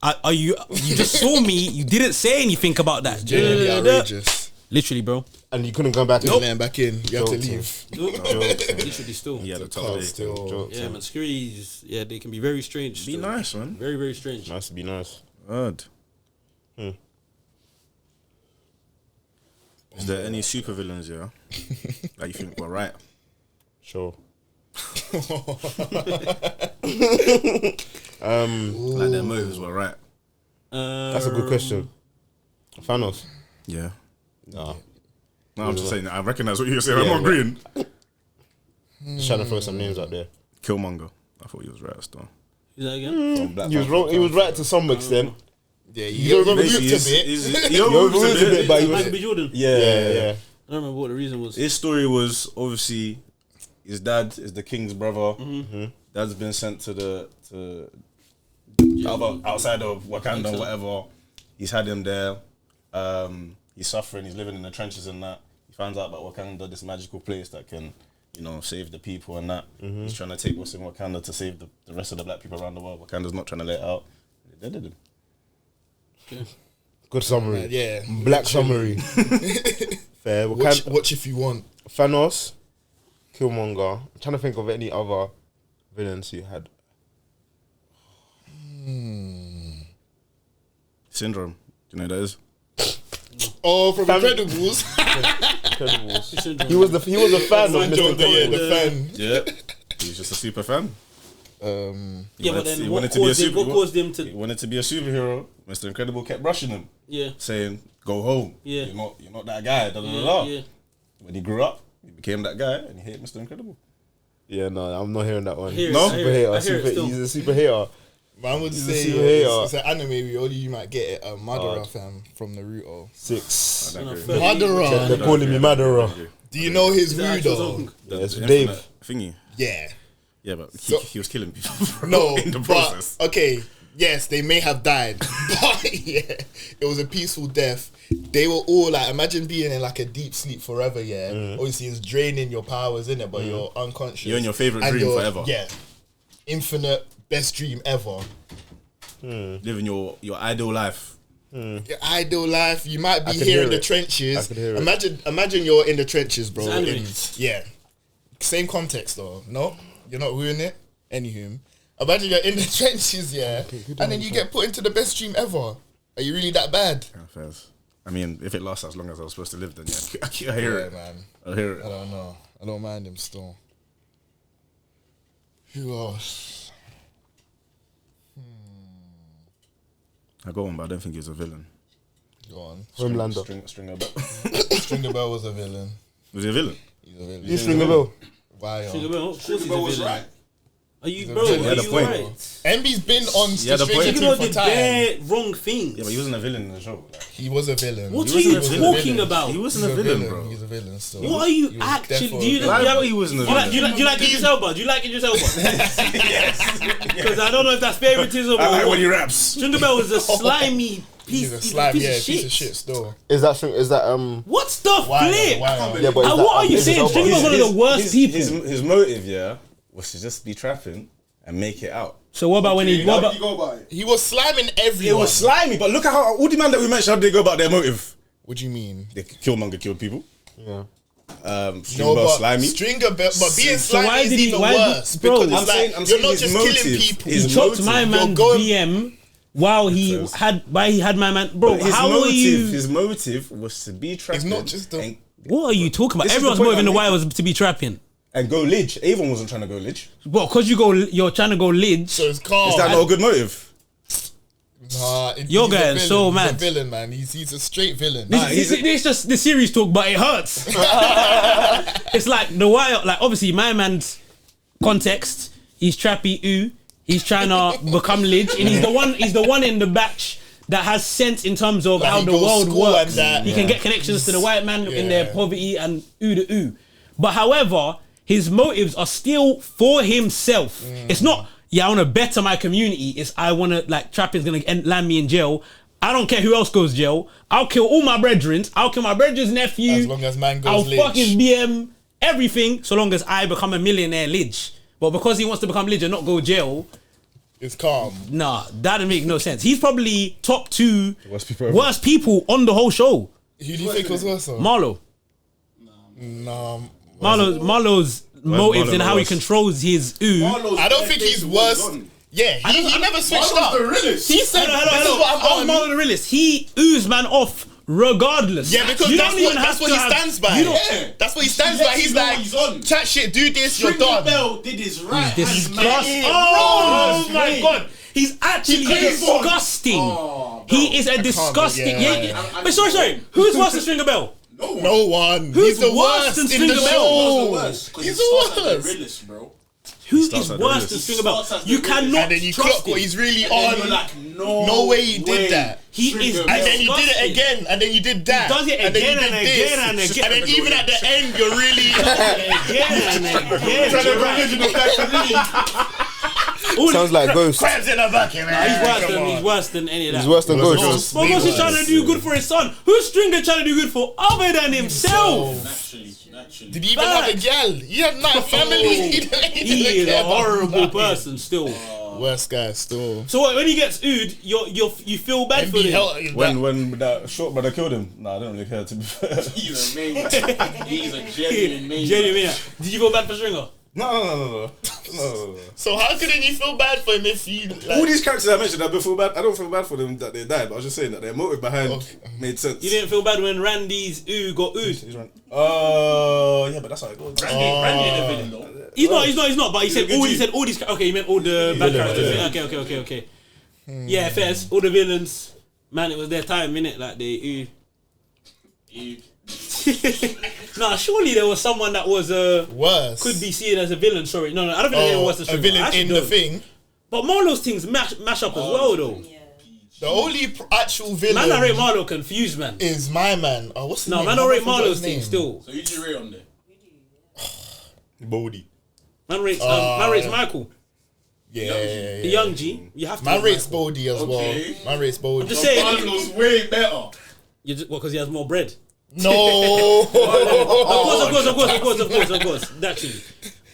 Are you just saw me? You didn't say anything about that. Genuinely outrageous. Literally, bro. And you couldn't come back in. Let him back in. You have to Jokes, leave. Literally, still. Yeah, the top Can't day. still. Yeah, man. Securities. Yeah, they can be very strange. Be still. nice, man. Very, very strange. Nice to be nice. Good. Is there any supervillains, yeah, that you think were right? Sure. Like their motives were right. That's a good question. Thanos. Yeah. Nah. No, I'm just saying that I recognize what you're saying. Yeah, I'm not agreeing. Just trying to throw some names out there. Killmonger. I thought he was right still. Is that again? From Black He was Panther. wrong. He was right to some extent. Yeah, You don't remember looped Basically, a bit. he overruled a bit, but he was. Michael B. Jordan. Yeah. Yeah. I don't remember what the reason was. His story was obviously his dad is the king's brother. Dad's been sent to the other outside of Wakanda, whatever. He's had him there. He's suffering. He's living in the trenches and that. He finds out about Wakanda, this magical place that can, save the people and that. He's trying to take what's in Wakanda to save the rest of the black people around the world. Wakanda's not trying to let it out. They did him. Good summary. Yeah. Black summary. Fair. Watch if you want. Thanos, Killmonger. I'm trying to think of any other villains you had. Syndrome. Do you know who that is? Oh, from Incredibles. Incredibles. He was a fan of Mr. Incredible. The fan. Yeah. He's just a super fan. Yeah, but then he what wanted to be a caused him? What caused him He to? wanted to be a superhero. Mr. Incredible kept brushing him, Yeah. saying, "Go home. Yeah. You're not that guy." Da, da, da, da. Yeah. When he grew up, he became that guy, and he hated Mr. Incredible. Yeah, no, I'm not hearing that one. hear it, No? I hear Super it, hater. I hear it still. He's a super hater. Man would He's a say super hater. it's an anime. Only you might get it. Madara Hard. fam from Naruto. 6. I don't agree. Madara. They're calling me Madara. Do you know his Is that actual Rudo? song? Yeah, it's The Dave. infinite thingy. Yeah. Yeah, but So- he was killing people. No, in the process. but okay. Yes, they may have died, but yeah, it was a peaceful death. They were all like, imagine being in like a deep sleep forever. Yeah, obviously it's draining your powers in it, but you're unconscious. You're in your favourite And dream you're- forever. Yeah, infinite best dream ever. Living your ideal life. Your ideal life. You might be I could here hear in the it. I trenches. could hear it. Imagine you're in the trenches, bro. It's anime. Yeah, same context though. No, you're not ruining it. Anywho, imagine you're in the trenches, yeah, and then you get put into the best dream ever. Are you really that bad? Yeah, fairs. I mean, if it lasts as long as I was supposed to live, then yeah, I hear it. man. I hear it. I don't know. I don't mind him still. Who else? I got one, but I don't think he was a villain. Go on. Homelander. Stringer Bell. Stringer Bell was a villain. Was he a villain? He's a villain. You string a bell. Why? Sugar Bell, of course he's a Bell was villain. right. Are you, bro? villain. He Are had a you point. right? MB's been on Yeah, the Stranger point. Things You know for the time. bare wrong things. Yeah, but he wasn't a villain in the show. Like, He was a villain. What He are you wasn't a villain. talking about? he wasn't He's a villain, bro. He's a villain still. What are you He was actually? defo Do you a Why like? would he wasn't a Do villain? you like Idris Elba? Do you like Idris Elba? Because I don't know if that's favoritism or I like what. when he raps. Stringer Bell was a slimy He's piece, a slime, piece yeah, of shit. piece of shit still. Is that What's the Why? flip? Why? Yeah, but is And that what are you Idris saying? Elba? Stringer Bell's one of the worst people. His motive, yeah, was to just be trapping and make it out. So what about when he? How What did you about? go about it? He was slamming It everyone. was slimy, but look at how all the man that we mentioned, how did they go about their motive? What do you mean? They Killmonger killed people. Yeah. Stringer Bell slimy. Stringer Bell, but being So slimy why is did he- even why did- worse bro, because I'm it's like saying you're not his just motive. killing people. His He chopped motive. my man going- BM while he Yes. had my man. Bro, His how motive, are you? His motive was to be trapping. not just the- and, What are you talking about? This is the Everyone's point motive in the I'm wire was to be trapping. and go lidge. Avon wasn't trying to go lidge. But because you're trying to go lidge. So it's calm. Is that not a good motive? Nah, You're he's a getting villain. so He's mad. a villain, man. He's a straight villain. It's just the series talk, but it hurts. It's like the wire. Like obviously, my man's context. He's trappy. He's trying to become lidge, and he's the one in the batch that has sense in terms of Like how he the goes world school works. and that. He can get connections to the white man in their Yeah. poverty and the ooh. But however, his motives are still for himself. It's not, yeah, I want to better my community. It's I want to, like, trapping's going to land me in jail. I don't care who else goes jail. I'll kill all my brethren. I'll kill my brethren's nephew. As long as man goes I'll lidge. fuck his BM. Everything, so long as I become a millionaire lidge. But because he wants to become lidge and not go jail, It's calm. nah, that'd make no sense. He's probably top 2 Worst people ever. on the whole show. Who do you think was worse? though? Marlo. Nah. Marlo's motives and Marlo how he worse? controls his ooh. I don't think he's worse. Yeah, he never switched up. the realest. He said, "This is what I'm I'm not on." the realist. He oohs man off regardless. Yeah, because You that's don't even what have he to have- stands by. you don't- Yeah. That's what he stands by. He's know like, what he's on. chat shit, do this, you're Stringer done. Bell did his right. He's hand, disgusting. man. Oh Bro, my mate. god, he's actually came on. disgusting. Oh, He is a disgusting. yeah. Yeah. But sorry. Who's worse than Stringer Bell? No one. Who's He's the worse worst than in the Stringer Bell? show. He's the The worst. realest, bro. Who starts is at the worse realest. than Stringer Bell? Starts at the You realest. cannot And then you trust clock him. what he's really And then on. you're like, No way he did that. He Stringer is Bell. And then you did it disgusting. again, and then you did that. He does it and then you again did and this. again and again. And then even at the end, you're really. Again and again. All Sounds like Ghost. Crabs in the bucket, man. he's worse than any of that. He's worse than Ghost. But Ghost is trying to do good for his son. Who's Stringer trying to do good for other than himself? Naturally. Did he even have a gal? He had not a family. He is a horrible person still. Worst guy still. So when he gets oohed, you feel bad for him. When that short brother killed him, nah, I don't really care to be fair. He's amazing. He's a genuine man. Genuine. Did you feel bad for Stringer? No. So how couldn't you feel bad for him if you All these characters I mentioned, I don't feel bad for them that they died, but I was just saying that their motive behind made sense. You didn't feel bad when Randy's ooh got oohed? Yeah, but that's how it goes. Randy the villain though. He's not. But he said all these. Okay, you meant all the bad Villains, characters. Okay. Yeah, fairs. All the villains. Man, it was their time, innit? Like they oohed. Nah, surely there was someone that was worse could be seen as a villain. Sorry, no, I don't think anyone was the a villain in the thing. But Marlo's things mash up as well, though. The only actual villain Man, I rate Marlo confused, man. is my man. Oh, what's his name? No, man, I rate forgot Marlo's his thing name. still. So you do rate on there? Bodhi. Man rates Michael, Yeah. the young G. You have to. Man rate rates Michael. Bodhi as Okay. well. Man rates Bodhi. Just saying. Marlo's way better. You just because he has more bread. No. Of course. Naturally.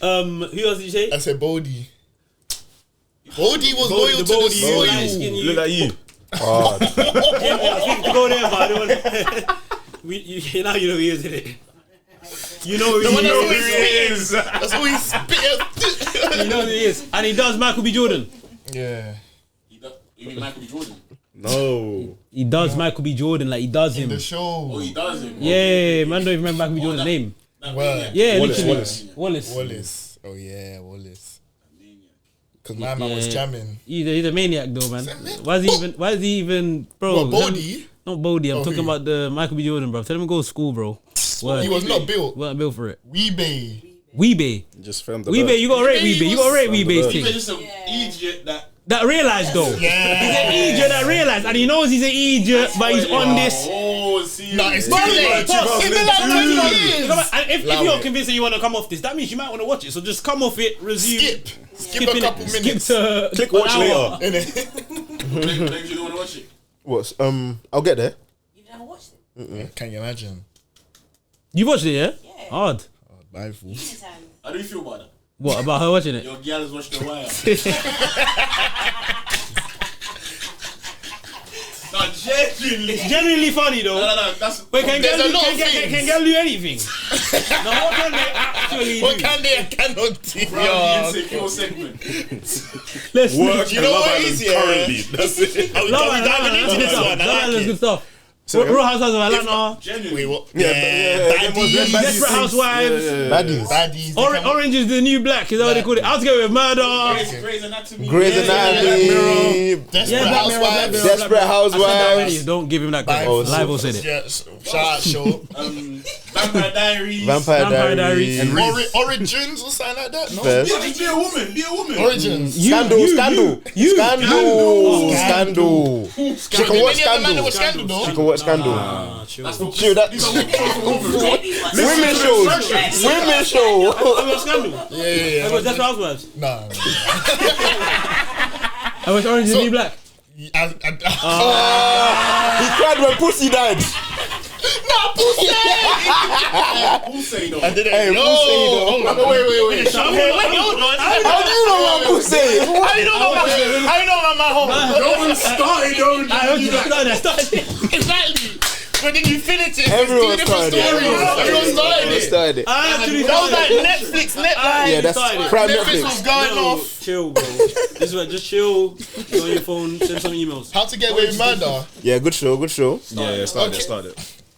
Who else did you say? I said Bodhi. Bodhi was Bodhi- loyal the to the Bodhi, soil. light skin, Look at you. Hard. To go there, but I don't want. Now you know who he is, innit? You know who he is. That's who he spit. You know who he is, and he does Michael B. Jordan. Yeah. You mean Michael B. Jordan? No. He does Michael B. Jordan like he does him. The show. Oh, he does it. Yeah, man, don't even remember Michael B. Jordan's name. Well, Yeah, Wallace, literally. Wallace. Wallace. Oh yeah, Wallace. Because my man was jamming. He's a maniac though, man. Why is he even, bro? What, Bodhi? Not Bodhi. I'm talking who? about the Michael B. Jordan, bro. Tell him to go to school, bro. Word. He was not built. Weren't built for it. Weebay. Just filmed the Weebay, you gotta rate He Weebay. You gotta rate was- Weebay's He's thing. just an idiot that. That realised though. Yeah. He's an idiot that realised, and he knows he's an idiot, but he's on this. Oh, see. No, it's too Bro, late. boss, It's been like 20 years. Come on, and if Allow you're it. convinced that you want to come off this, that means you might want to watch it. So just come off it, resume. Skip a couple minutes. Skip to Click an watch hour. later. Maybe you don't want to watch it. What's I'll get there. You've never watched it? Can you imagine? You watched it, yeah? Yeah. Hard. Mindful. Anytime. How do you feel about that? What about her watching it? Your girl has watched The Wire. No, genuinely. It's genuinely funny though. No. That's. Wait, can There's girl a lot of do things. anything? No, what can they actually What do? can they and cannot do? Bro, Yo. insecure segment. Let's Work You know Love what Island is, yeah? currently. That's it. Are we diving into this one? I like good it. stuff. Real Housewives of Atlanta, Genuinely. Wait, what? Baddies. Desperate Housewives. Baddies. Baddies. Orange is the new black. Is that what they call it? I'll go with Murder. Grey's Anatomy. Grey's Anatomy. Desperate Yeah, Black Mirror, Black Housewives. Mirror. Desperate Housewives. Don't give him that credit. Oh, Live will say it. Yeah, shout out show. Vampire Diaries. Vampire Vampire Diaries. Diaries. Origins or something like that? No. First. Yeah, just be a woman. Be a woman. Origins. Scandal. Scandal. She can Did watch any other man Scandal. that was Scandal though? She can watch Scandal. That's the Chill, that women shows. Women show. I watched Scandal. Yeah. I watched Desperate Housewives. Nah. I watched Orange is the New Black. He cried when pussy died. Who say though? I didn't. Hey, Yo, Pussy, hold on, wait, hold on. How do you know what pussy? How you know about my home? No one started, though. I heard you started. Exactly. But then you finish it. Everyone started it. Everyone started it. I actually That was started like it. Netflix, Netflix. Yeah, that's started it. Prime Netflix was Netflix. going No, off. chill, bro. This is what, just chill. Go on your phone, send some emails. How to Get Away with Murder. Yeah, good show. Yeah, started.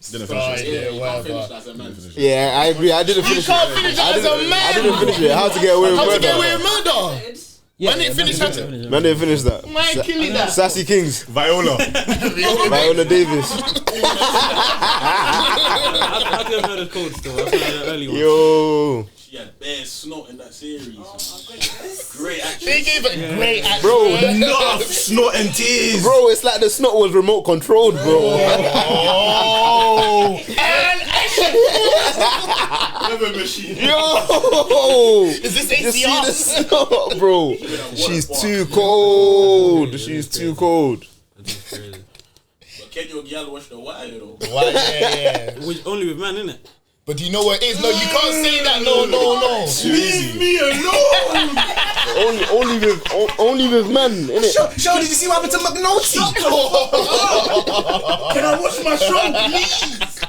Didn't finish Right, it. yeah, You can't finish whatever. that as a man. Yeah, I agree. I didn't You finish can't it. finish that as a man. I didn't finish it. How to Get Away with How to Get Murder. Away with Murder. Man didn't finish that. Man didn't finish that. Man killing that. Sassy Kings. Viola. Viola Davis. I could have heard the code still. I heard the early one. Yo. She had bare snot in that series. Oh my goodness. Great They actress. gave a great actor. Bro, Enough snot and tears. bro, it's like the snot was remote controlled, bro. Oh. Never machine. Yo. Is this Just see the ACR? snot, bro. She's too cold. She's too cold. That's crazy. But can your girl watch The Wire though? Why, yeah. Only with man, innit? But do you know what it is? No, you can't say that. No. Leave me Only with men, innit? Show, did you see what happened to McNulty? Can I watch my show, please?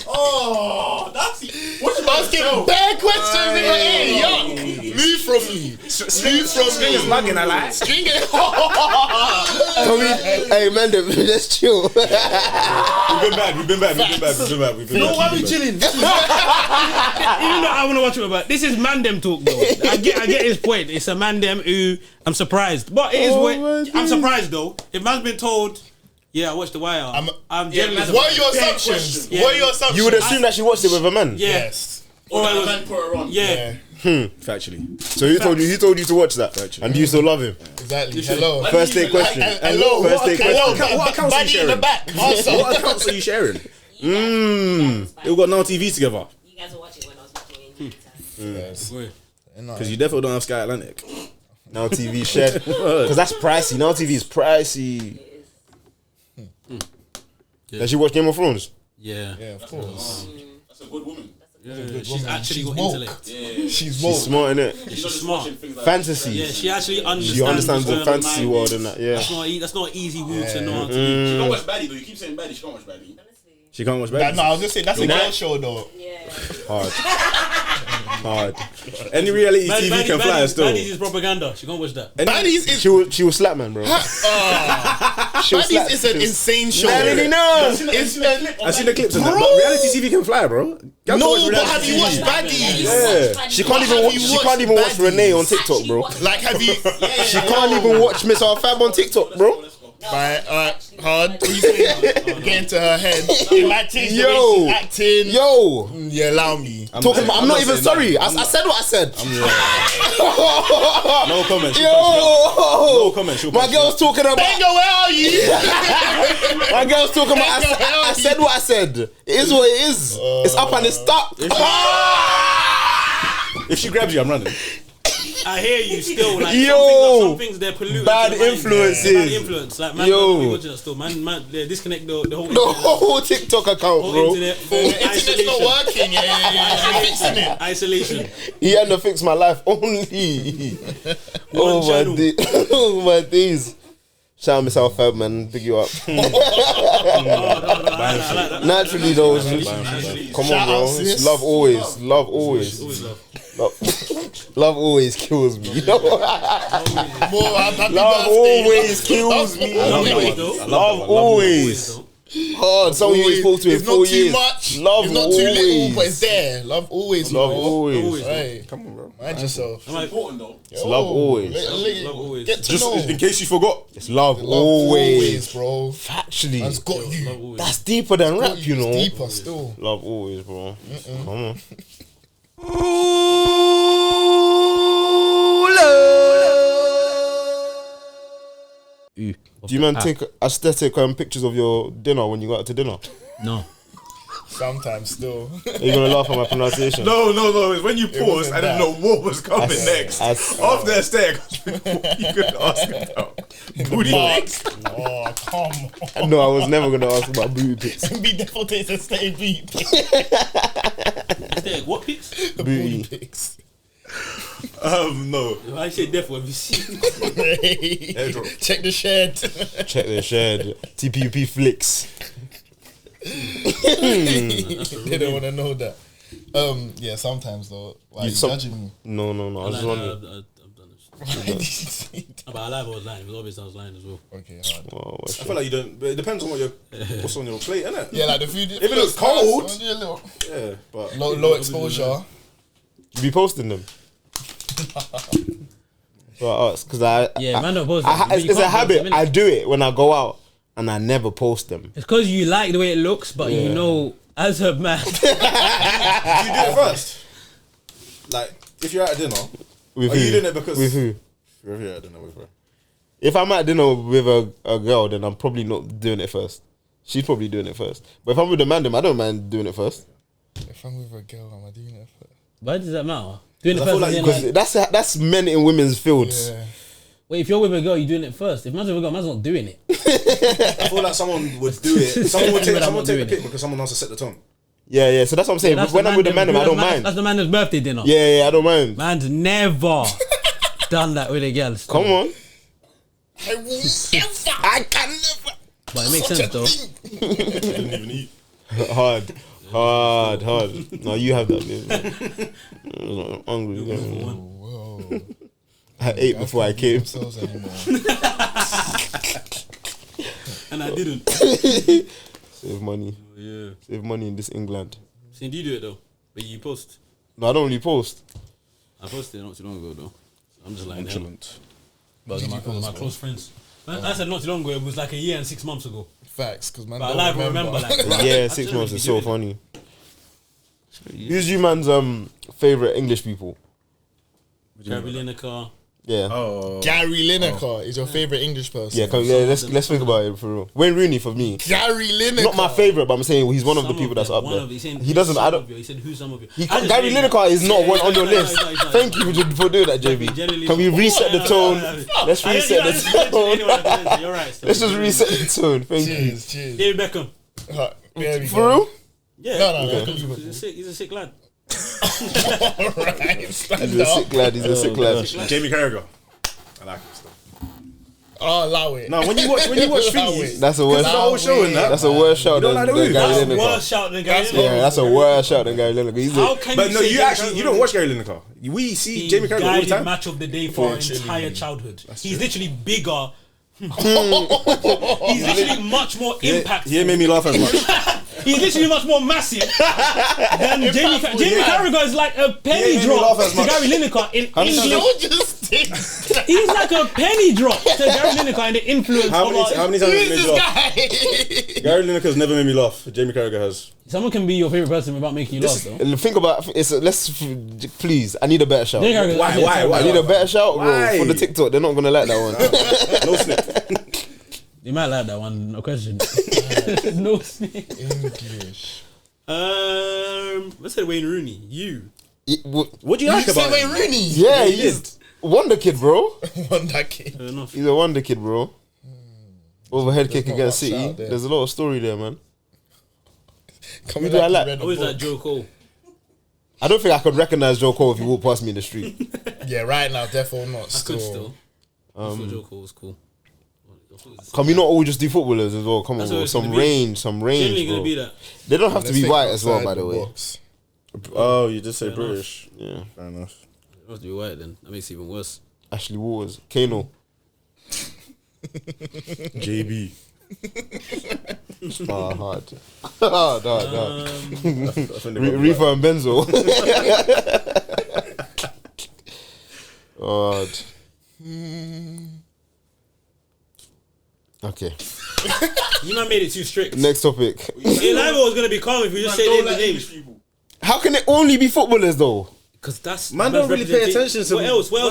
Oh, that's it. What's your Asking bad questions in your ear. Yuck. Move from me. Move from me. Mugging, I like. String it. Tommy, hey man, let's chill. We've been back. No, why we chilling? Even though I want to watch it, but this is man them talk though. I get his point. It's a man them who I'm surprised, but it is what I'm surprised though. If man's been told, yeah, I watched The Wire. I'm generally What are surprised. your Bad assumptions? question. What are your assumptions? You would assume that she watched it with a man. Yeah, Yes. Or that a man put her on. yeah. Factually. So who told you to watch that? And do you still love him? Exactly. Hello. First date question. Hello. First date Hello. question. What accounts are you Baddie in the sharing? back. Answer. What accounts are you sharing? We've got Now TV together. You guys will watch it when I was watching it. Wait. Because you definitely don't have Sky Atlantic. Now TV shared. Because that's pricey. Now TV is pricey. Does she watch Game of Thrones? Yeah. Yeah, of course. That's a good woman. She's actually got woke. intellect. Yeah. She's She's woke. smart, innit? She's not just smart. watching things like Fantasy. Yeah, she actually understands. She understands the what's going on. fantasy world and that, yeah. That's not an easy woo to know. She can't watch Baddie though. You keep saying Baddie, she can't watch Baddie. She can't watch No, back. I was just saying that's a girl show though. Yeah. Hard. Any reality TV can fly still. Baddies is propaganda. She can't watch that. Baddies is She will slap man, bro. She will slap. Baddies is an insane show. No. I've seen the clips of that, but reality TV can fly, bro. Girls No, watch but reality have you TV. watched Baddies? Yeah. She can't even watch Renee on TikTok, bro. Like, have you? She can't even watch Miss R Fab on TikTok, bro. Alright, hard. What you saying? Get into her head. It might change the way Yo. she's acting. Yo. Yeah, allow me. I'm not even sorry. I said what I said. No comment. Yo. No comment. My girl's talking about. Benga, where are you? My girl's talking about. I said what I said. It is what it is. It's up and it's stuck. If she grabs you, I'm running. I hear you still. Like, Yo. some things they're polluted. Bad to the mind. influences. Bad influence. Like, man, Yo. we watching that still. Man, they disconnect the whole The whole TikTok account, whole bro. internet for Internet's not isolation. working. Yeah. Fixing it. Isolation. He had to fix my life only. One channel. Oh my days. Shout out Miss Al Fab, man. Big you up. I like that. Naturally, though. Isolation. Come on, Shout bro. out, sis. Love always. Love always. Always love. Love always kills me. More happy Love birthday. always kills me. Always, though. Love always. Hard. Someone you spoke to in It's 4 not too years. much. Love It's not too little, always. but it's there. Love always. Love bro. always. Hey, Come on, bro. mind yourself. I'm like, Important though. It's love always. love always. Get to Just know. in case you forgot. It's love Love always. bro. Factually. That's got you. Love always. That's deeper than rap, you know. Deeper still. Love always, bro. Come on. Do you man take aesthetic pictures of your dinner when you go out to dinner? No. Sometimes still. Are you gonna laugh at my pronunciation? No. It's when you paused, wasn't I didn't that. know what was coming next. After aesthetic, you could ask about booty pics. Oh, come on. No, I was never gonna ask about booty pics. Be default taste and stay beat. What pics? Booty. Pics. No. I say death. Have you seen? Check the shed. Check the shed. TPUP flicks. They don't want to know that. Yeah, sometimes though. Why are you judging me? No. I was just wondering. I've done this. Why did you say that? But I lied, I was lying. It was obvious I was lying as well. Okay, hard. Oh, I feel like you don't. But it depends on what's on your plate, innit? Yeah, like the food. If it looks cold, nice, do a little yeah, but low exposure. You be posting them. Because Man don't post I, them. But you it's a can't post habit. them, innit? I do it when I go out, and I never post them. It's because you like the way it looks, but you know, as a man, you do it first. Like if you're at dinner, With are who? you doing it because With who? if you're at dinner with her? If I'm at dinner with a girl, then I'm probably not doing it first. She's probably doing it first. But if I'm with a man, then I don't mind doing it first. If I'm with a girl, am I doing it first? why does that matter? Doing it I feel first, like as in, Because like, that's men in women's fields. Yeah. wait, if you're with a girl, you're doing it first. If man's with a girl, man's not doing it. I feel like someone would do it. Someone would take I'm not a doing pic it. because someone wants to set the tone. Yeah. So that's what I'm saying. That's When the I'm with a man, them- I don't mind. That's the man's birthday dinner. Yeah, I don't mind. Man's never done that with a girl. still. Come on. I will never. I can never. But it makes Such sense a though. thing. Didn't even eat. Hard. No, you have that, babe. I'm hungry. Whoa. I ate before I came. Themselves anymore. And I didn't. Save money. Yeah. Save money in this England. See, do you do it though? But you post. No, I don't really post. I posted not too long ago though. So I'm just like, hell. Excellent. But those are my close friends. I said not too long ago. It was like a year and 6 months ago. Facts, because man, But I don't like remember like. Yeah, 6 months is so funny. Who's you man's favorite English people? Gary Lineker. Yeah. Oh, Gary Lineker is your favorite English person. Yeah, let's think about it for real. Wayne Rooney for me. Gary Lineker. Not my favorite, but I'm saying he's one of the Some people of that's them, up one there. of- he said, He doesn't. I don't. He said who's some of you. He I can't, just Gary named Lineker is not Yeah, one on your no, list. it's not. Thank you for doing that, JB. Generally Can we not. reset the tone? Let's reset the tone. You're right. still. Let's just reset the tone. Thank you. Cheers. David Beckham. There we For go. real? Yeah. No. He's a sick lad. Alright, stand He's a up. sick lad. He's a sick lad. Jamie Carragher. I like him still. Oh, allow it. No, when you watch Allow Thingies, it. That's a worse. the whole show in that. That's a worse shout You don't than like the Gary Who? That's Lineker. worse shout than Gary That's Lineker. Yeah, that's a worse shout than Gary Lineker. He's How a, can But you no, say you Gary actually Lineker don't watch Gary Lineker. We see He Jamie Carragher all the guided time. match of the day for our Literally. entire childhood. He's literally bigger. He's literally much more impact. He ain't made me laugh as much. He's literally much more massive than Jamie Carragher is like a penny Yeah, drop laugh as to much. Gary Lineker in English. Don't just think that. He's like a penny drop to Gary Lineker in the influence How of many times Who has he is made me this laugh? guy? Gary Lineker's never made me laugh. Jamie Carragher has. Someone can be your favorite person without making you laugh though. think about please. I need a better shout. Jamie Carragher is Why? actually a terrible I need a better shout, bro. Why? For the TikTok, they're not gonna like that one. No snip. You might like that one, no question. No snake. English. Let's say Wayne Rooney. You. What do you like You about say him? Wayne Rooney. Yeah, he's Wonder Kid, bro. Won that kid. Fair enough. He's a Wonder Kid, bro. Overhead kick not against much City. out there. There's a lot of story there, man. Coming Who do I you like? read a Always book. like Joe Cole. I don't think I could recognize Joe Cole if he walked past me in the street. Yeah, right now, definitely not. I could still. I thought Joe Cole was cool. Can we not all just do footballers as well? Come on, That's what bro. it's Some gonna be. range, Generally gonna bro. be that. They don't have to Let's be think white as well, outside by the way. box. Oh, you just say Fair enough. British. Yeah. Fair enough. It must be white then. That makes it even worse. Ashley Waters, Kano, JB. hard. hard. Reefer and Benzo. Hard. Okay. You man made it too strict. Next topic. Eliva was gonna be calm if you just say the names. How can it only be footballers though? Because that's Man don't really pay attention to what else? What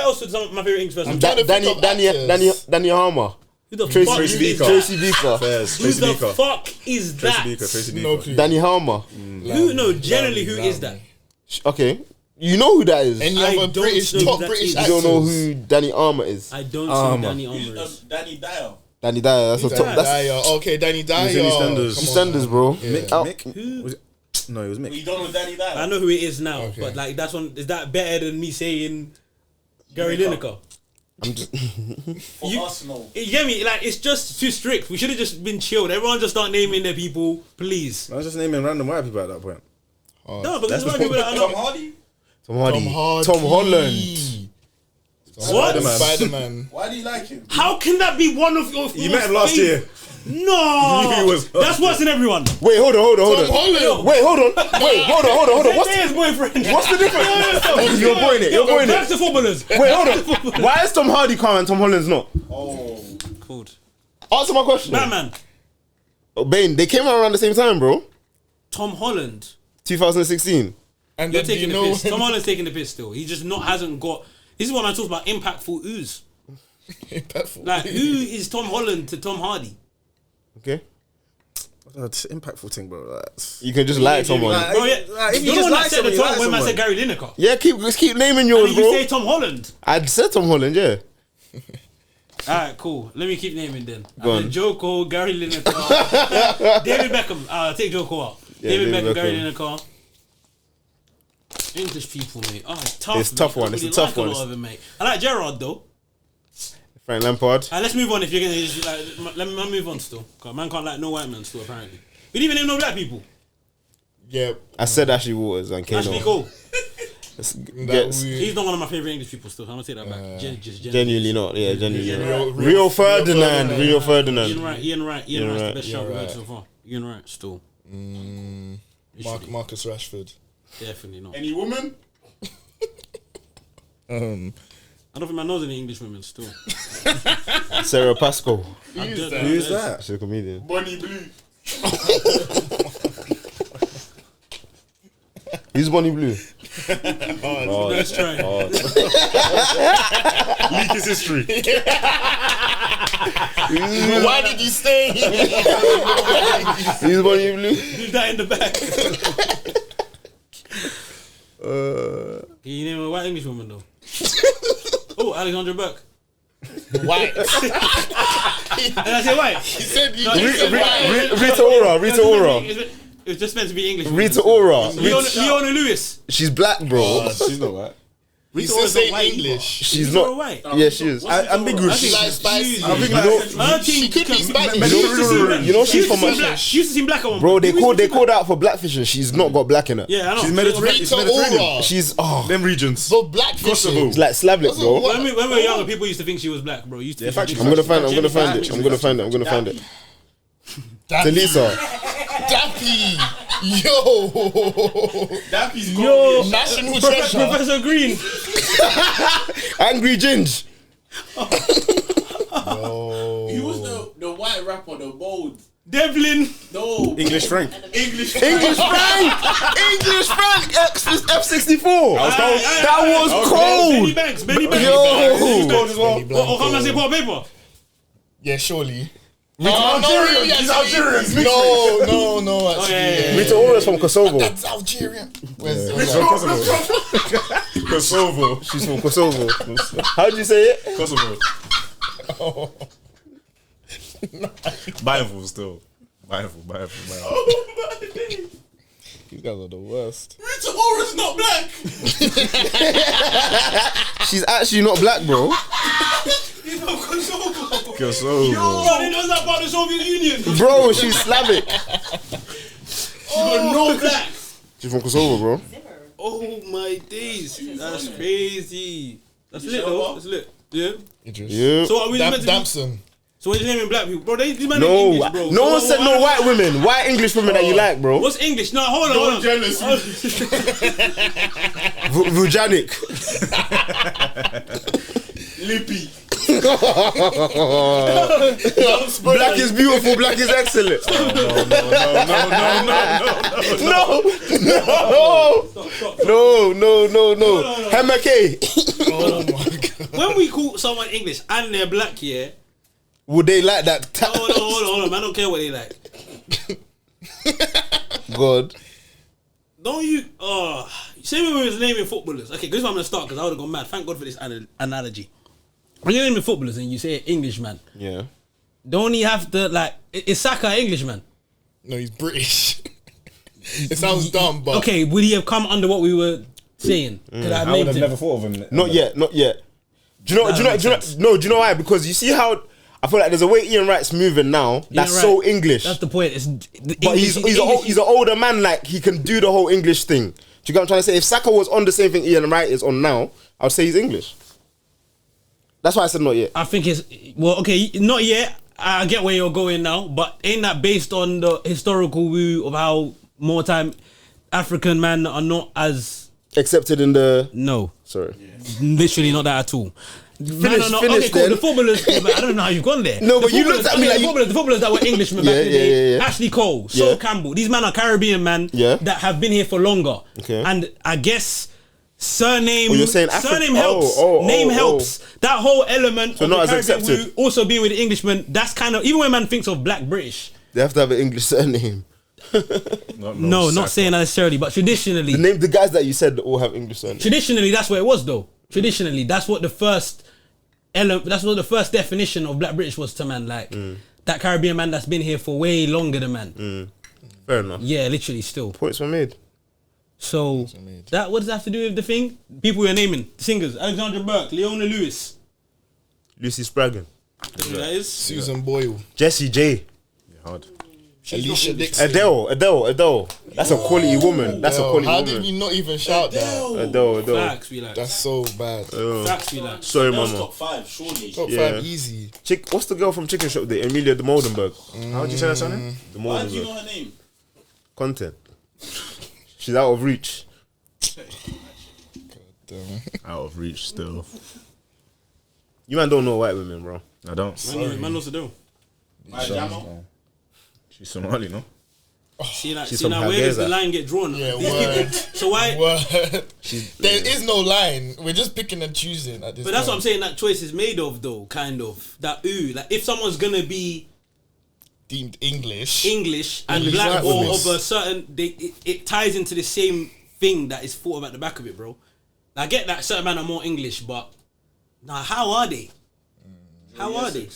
else would some of my favorite English person? trying to think of actors. Danny Harmer, Who the Tracy fuck is Beaker. that? Tracy Beaker, Fairs. Who Tracy the Beaker. fuck is that? Tracy No Beaker. clue. Danny Harmer. Who? No, generally, who is that? Okay, you know who that is. Any I other don't British, know who top that British is. You actors? don't know who Danny Harmer is. I don't know who Danny Armour is. Danny Dyer. Danny Dyer. That's a top. That's Dyer. Okay, Danny Dyer. He's in EastEnders. Come on, standards, man. bro. Mick? Out. Mick? Who? Was it? No, it was Mick. You don't know Danny Dyer? I know who it is now, Okay. but like that's one. Is that better than me saying Gary Lineker. Lineker? I'm just. For Arsenal. You get me? Like, it's just too strict. We should have just been chilled. Everyone just start naming their people, please. I was just naming random white people at that point. No, but there's white people that are Tom not. Hardy? Tom Holland. What? Spider-Man. Why do you like him? How can that be one of your? You met him last year. No, He was- that's worse than everyone. Wait, hold on. Holland. Wait, hold on. What's His boyfriend. the difference? You're boying it. Back to footballers. Wait, hold on. Why is Tom Hardy calm and Tom Holland's not? Oh. Cool. Answer my question. Batman. Oh, Bane, they came out around the same time, bro. Tom Holland. 2016. And You're then do taking you the know piss. Tom Holland's taking the piss still. He just hasn't got. This is what I talk about. Impactful ooze. Impactful. Like, who is Tom Holland to Tom Hardy? Okay. It's an impactful thing, bro. You can just like someone. Bro, yeah. If You're the one that said the top when I said Gary Lineker. Yeah, let's keep naming yours, And you bro. say Tom Holland. I said Tom Holland, yeah. Alright, cool. Let me keep naming then. Go on. Joko, Gary Lineker, David Beckham. Take Joko out. Yeah, David David Beckham, Gary Beckham. Lineker. English people, mate. Oh, it's tough. It's a tough mate. one. I It's a really tough like one. A lot of them, mate. I like Gerrard though. Frank Lampard. Let's move on. If you're gonna just, let me move on still. Cause man can't like no white man still apparently. We didn't even name no black people. Yeah. I said Ashley Waters and Kano. Ashley Cole. He's He's not one of my favorite English people still. I'm gonna take that back. genuinely not. Yeah, genuinely not. Rio Rio Ferdinand. Rio Ian Ferdinand. Wright. Ian Wright's the best shout we've had Wright. so far. Ian Wright still. Marcus Rashford. Definitely not. Any woman? I don't think man knows any English women still. Sarah Pascoe. Who's that? She's a comedian. Bonnie Blue. Who's Bonnie Blue? Let's try. Leak his history. Why did you stay? Who's Bonnie Blue? Leave that in the back. Can you name a white English woman though? Oh, Alexandra Burke. White. Did I say white? He said you No, said white. Rita Ora. It was just meant to be English. Rita Ora. Leona Lewis. She's black, bro. She's not white. He Rita said Ora's say not white English. She's Rita Ora not. white. Yeah, she is. Ambiguous. She likes spicy. I think Her She team could be Spanish. You know she's from black. She used to seem black at one Bro, point. they called out for blackfish and she's not got black in her. Yeah, I know. She's Mediterranean. Rita Ora. She's Them regions. The black Kosovo. fishing. it's like Slavic, bro. What? When we were younger, people used to think she was black, bro. Used to think she I'm gonna find it. Talisa. Dappy. Yo. Dappy's Yo. gone. National treasure. Professor Green. Angry Ginge. He was the white rapper, the bold. Devlin. No. English Frank. English. English Frank. F64. That was Benny cold. Banks. Yo. Cold as well. Or come and say Paul Paper. Yeah, surely. Algerian. He's Algerian. No. Actually, yeah. Rita Ora's from Kosovo. That's Algerian. Where's Kosovo. She's from Kosovo. How do you say it? Kosovo. Bible still. Bible. You guys are the worst. Rita Ora's not black. She's actually not black, bro. He's from Kosovo. Kosovo. Bro, they know that about the Soviet Union. Bro, she's Slavic. No black. She's from Kosovo, bro. Oh my days. That's crazy. That's lit though. That's lit. Yeah. Yeah. So are we meant to be... Dampson. So when you're naming black people, bro, these men No, are English, bro. no one said no white women. White English women that you like, bro. What's English? No, hold on. jealous. Vujanic. Lippy. Black is beautiful. Black is excellent. No. Hammer K. Oh my god. When we call someone English and they're black, yeah. Would they like that? Hold on, man. I don't care what they like. God. Don't you? Say when we was naming footballers. Okay, this is where I'm gonna start because I would have gone mad. Thank God for this analogy. When you're naming footballers and you say Englishman, Yeah. don't you have to like? Is Saka an Englishman? No, he's British. It sounds dumb, but Okay, would he have come under what we were saying? Could I have I would named have him? never thought of him. Not yet. Do you know why? Because you see how I feel like there's a way Ian Wright's moving now that's Wright, so English. That's the point. It's But he's an older man, like he can do the whole English thing. Do you get what I'm trying to say? If Saka was on the same thing Ian Wright is on now, I would say he's English. That's why I said not yet. I think it's okay, not yet. I get where you're going now, but ain't that based on the historical view of how more time African men are not as Accepted in the sorry, literally not that at all. Finish Okay, cool. then. The footballers, I don't know how you've gone there. No, but The you looked at me like the footballers that were Englishmen back in the day. yeah. Ashley Cole, Sol Yeah. Campbell. These men are Caribbean men that have been here for longer. Okay. And I guess surname. You're saying surname helps. Name helps. That whole element of not the as Caribbean accepted. also being with the Englishmen. That's kind of even when man thinks of Black British. they have to have an English surname. No, not saying that necessarily, but traditionally. The guys that you said that all have English surnames. Traditionally, that's what it was, though. Traditionally, that's what the first definition of Black British was to man. Like that Caribbean man that's been here for way longer than man. Fair enough. Yeah, literally, still. Points were made. So that what does that have to do with the thing? People we're naming, the singers: Alexandra Burke, Leona Lewis. Lucy Spraggan. That is Susan Boyle. Jessie J. Hard. Alicia Dixon. Adele. That's a quality woman. That's a quality How woman. did we not even shout that? Adele. facts. We like That's so bad. facts. We like. Sorry, That was mama. top 5, surely. Top Yeah. 5 easy. What's the girl from Chicken Shop there? Emilia de Moldenberg. How would you say that surname? De Why do you know Moldenberg. her name? Content. She's out of reach. Out of reach still. You man don't know white women, bro. I don't. Man knows to do. My Jamo? She's Somali, no? See She's now from where does the Hargeisa. line get drawn? Yeah, These word. people. So why? Word. There is no line. We're just picking and choosing at this But that's what I'm point. saying. That choice is made of, though. Kind of that. Like if someone's gonna be Deemed English. English and English black white or women. of a certain, it ties into the same thing that is thought of at the back of it, bro. Like, I get that certain men are more English, but how are they? How are they?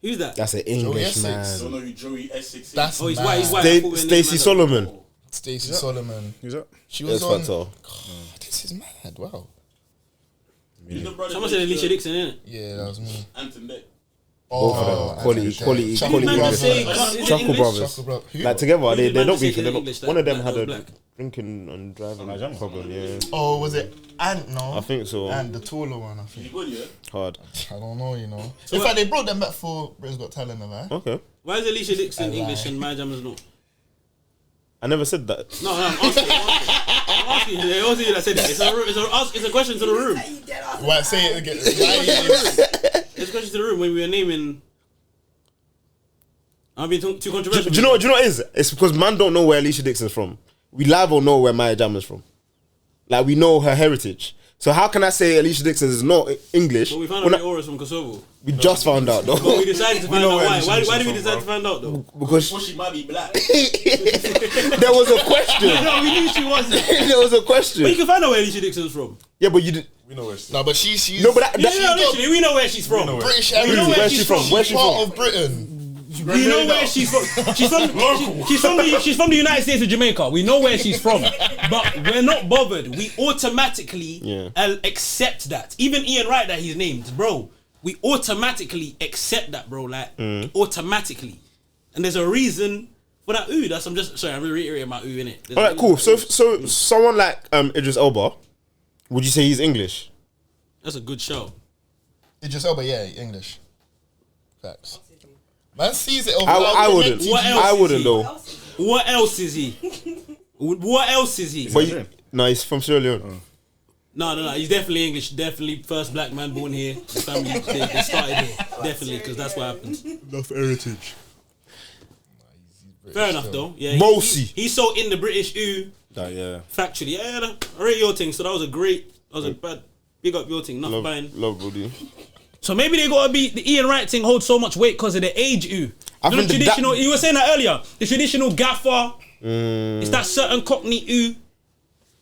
Who's that? That's an English Essex. I man. don't know who Joey Essex is. That's He's mad. white. He's white. I thought we were Stacey naming Solomon. Stacey Solomon. Who's that? She was That's on. Fatal. This is mad. Wow. Who's the brother Someone that said used Alicia to- Dixon, innit? Yeah, that was me. Anton Beck. Both of them. Quality Did man just say? brothers. is it Chuckle English? brothers. Chuckle Bro- Who? Like together, did they're man not just say beefing. in English One of them that had was a black? drinking and driving Nigerian? problem. Yeah, Oh, was it Ant? No. I think so. And the taller one, I You think. good, yeah? Hard. I don't know, you know. In fact, they brought them back for Britain's Got Talent, have I? Okay. Why is Alicia Dixon I English lie. and Maya Jama's not? I never said that. No, I'm asking. I'm asking. They all you that said it. It's a question to the room. Why say it again? It's a question to the room when we were naming. I'm being too controversial. Do you know what it is? It's because man don't know where Alicia Dixon's from. We live or know where Maya Jama's from. Like we know her heritage. So how can I say Alicia Dixon is not English? But we found when out Aura's from Kosovo. we just found out But though. we decided to find know out where why. Alicia Why Dixon's did we from, decide bro. to find out though? Because Well, she might be black. there was a question. No, we knew she wasn't. There was a question. But you can find out where Alicia Dixon's from. Yeah, but you did. We know where she's No, but she's No, but that, Yeah, literally, we know where she's from. know where- British. We know where's she from? Where's she part from? of Britain. We know where she's from. She's from the United States of Jamaica. We know where she's from, but we're not bothered. We automatically accept that. Even Ian Wright that he's named, bro. We automatically accept that, bro. Like automatically, and there's a reason for that. Ooh, I'm reiterating my ooh in it. All right, cool. So someone like Idris Elba, would you say he's English? That's a good show. Idris Elba, yeah, English. Facts. Man sees it. I wouldn't. What else I is wouldn't he? though. What else is he? What else is he? But no, he's from Sierra Leone. No. He's definitely English. Definitely first black man born here. The family they started here. Definitely, because that's what happened. Enough heritage. Fair enough, though. Yeah, Mosi. He's so in the British ooh yeah. factually. Yeah, I rate your thing. So that was a bad. Big up your thing. Not fine. Love, buddy. So maybe they gotta be the Ian Wright thing holds so much weight because of the age ooh. I You know, think traditional. You were saying that earlier. The traditional gaffer. It's that certain Cockney ooh.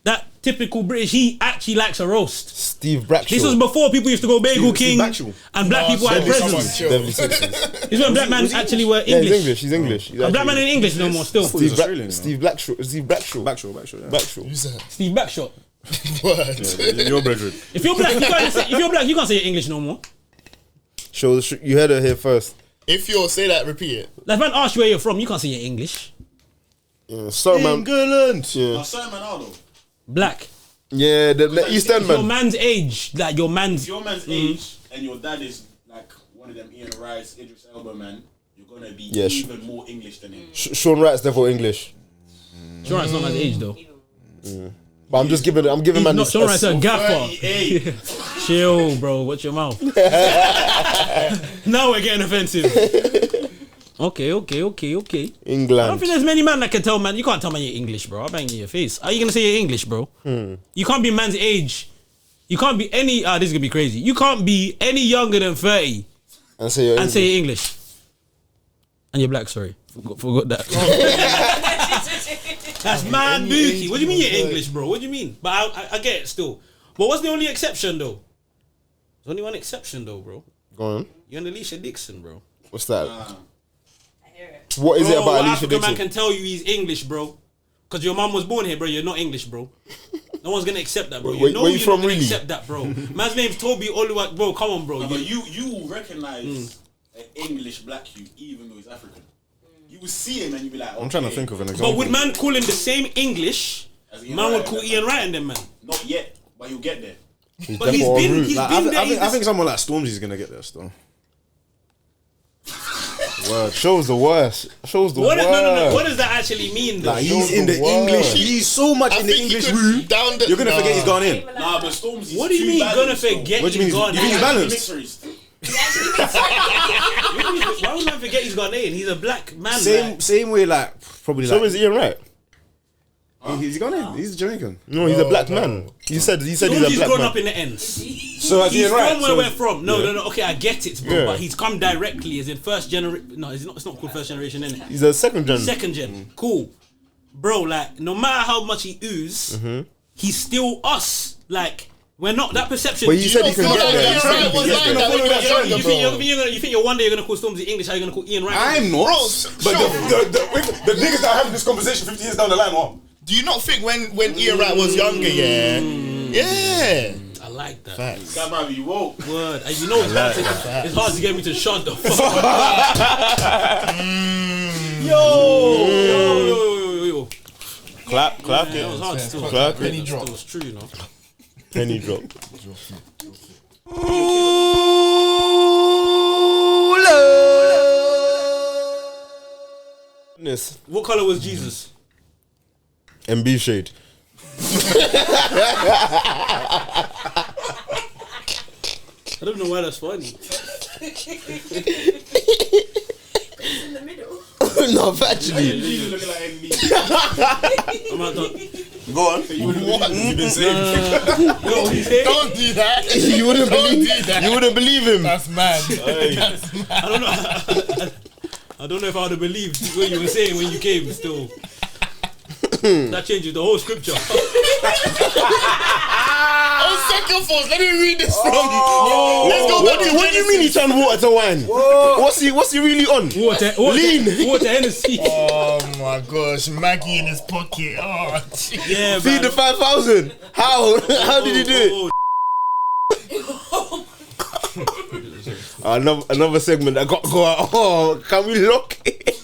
That typical British. He actually likes a roast. Steve Bradshaw. This was before people used to go Bagel King Bradshaw. and black people had presents. Definitely Simpsons. This is when black men actually were Yeah, English. he's English. He's English. He's A black actually man in English no more still. He's Australian, you know. Steve Bradshaw. Backshore, yeah. Bradshaw. Who's that? Steve Backshot. Word. Your brethren. If you're black, you can't say English no more. You heard it here first. If you're say that, repeat it. Like, if man asks you where you're from, you can't say you're English. Yeah, sorry, man. England. Yeah, Certain man are though. Black. yeah, the Eastern Your man. man's age, like your man's. If your man's age and your dad is like one of them Ian Rice, Idris Elba man, you're gonna be Yeah, even more English than him. Sean Wright's therefore English. Sean Wright's not man's age though. But I'm giving man this. Sean Wright's a gaffer. 38. Chill, bro. Watch your mouth. Now we're getting offensive. Okay. I don't England. think there's many men that can tell man. You can't tell man you're English, bro. I'll bang you in your face. Are you gonna say you're English, bro? You can't be man's age. You can't be any. This is gonna be crazy. You can't be any younger than 30 And say you're and say you're English. And you're black. Sorry, forgot that. That's man dookie. What do you mean you're English, bro? What do you mean? But I get it still. But what's the only exception though? There's only one exception though, bro. Go on. You're an Alicia Dixon, bro. What's that? I hear it. What is it about Alicia African Dixon? man can tell you he's English, bro. Because your mum was born here, bro. You're not English, bro. No one's gonna accept that, bro. Where You're you from, not gonna really? accept that, bro. Man's name's Toby Oluwa, bro. Come on, bro. No, but you recognize an English black you even though he's African. You will see him and you be like, okay. I'm trying to think of an example. But would man call him the same English? As Ian Man would Wright, call that's Ian Wright and them, man. Not yet, but you'll get there. But he's been there. I think someone like Stormzy's gonna get there still. Word. Show's the worst. Show's the worst. No. What does that actually mean, though? Like he's in the word. English. He's so much I in the think you English could room. down the- You're gonna forget he's gone in. Nah, but Stormzy's What do you too mean gonna balanced, though. forget What do you he's mean? gone You think he's in? balanced? Mixed race. Why would man forget he's gone in? He's a black man. Same way, like probably So like is Ian Wright? he's gone in. He's Jamaican. No, he's a black man. You said he's a He's black grown man. up in the ends. So as He's Ian Wright. from where we're from. No. Okay, I get it, bro. Yeah. But he's come directly as in first generation. No, it's not called first generation, innit? He's a second gen. Second gen. Cool. Bro, like, no matter how much he ooze, he's still us. Like, we're not that perception. But you said he can feel get like there. Ian You said Wright he can was get like there. that when he was younger, You think you're one day you're gonna call Stormzy English? How you gonna call Ian Wright? I'm not. Bro, But the niggas that are having this conversation 50 years down the line are. Do you not think when Ian Wright was younger, yeah? I like that. Facts. That might be woke. Word. And you know it's hard to get me to shut the fuck up. Yo. Clap That it. was hard still. Clap Penny it. drop. It was true, you know. Penny drop. Goodness. What color was Jesus? MB shade. I don't know why that's funny. In the middle. No, actually. Jesus looking like enemy. I'm not done. Go on. You've been saying. Yo, he said, Don't do that. You wouldn't Don't believe. do that. You wouldn't believe him. That's mad. I don't know. I don't know if I would have believed what you were saying when you came. Still, that changes the whole scripture. On second thoughts, let me read this from. Let's go back to What do you mean he turned water to wine? What's he really on? Water, Hennessy. Oh my gosh, Maggie in his pocket. Oh, gee. Yeah, Feed the 5,000. How? How did he do it? Another segment that got go out. Oh, can we lock it?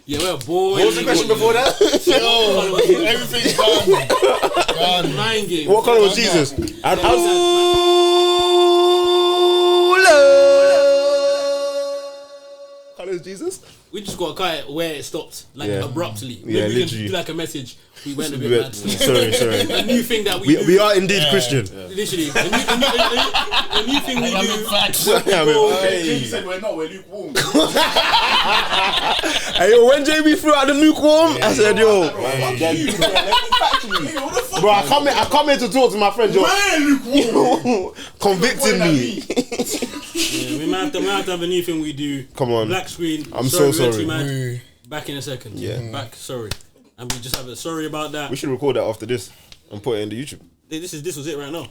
Yeah, well, boy. What was the question before that? Yo, everything's gone. Gone. Mind game. What color was Jesus? What color is Jesus? We just got to cut it where it stopped, like Yeah. abruptly. Yeah, Maybe we literally. can do like a message. We went a bit mad. Sorry. A new thing that we do. We are indeed Christian. Literally, a new thing we do. Facts. Yeah, man. James said we're not, we're lukewarm. Hey, yo, when JB threw out the lukewarm, I said, yo, bro, I come here to talk to my friends, yo, convicting me. Yeah, we might have to have a new thing we do. Come on. Black screen. I'm so sorry. Reggie, man. Back in a second. Yeah. Back. Sorry. And we just have a sorry about that. We should record that after this and put it in the YouTube. This was it right now.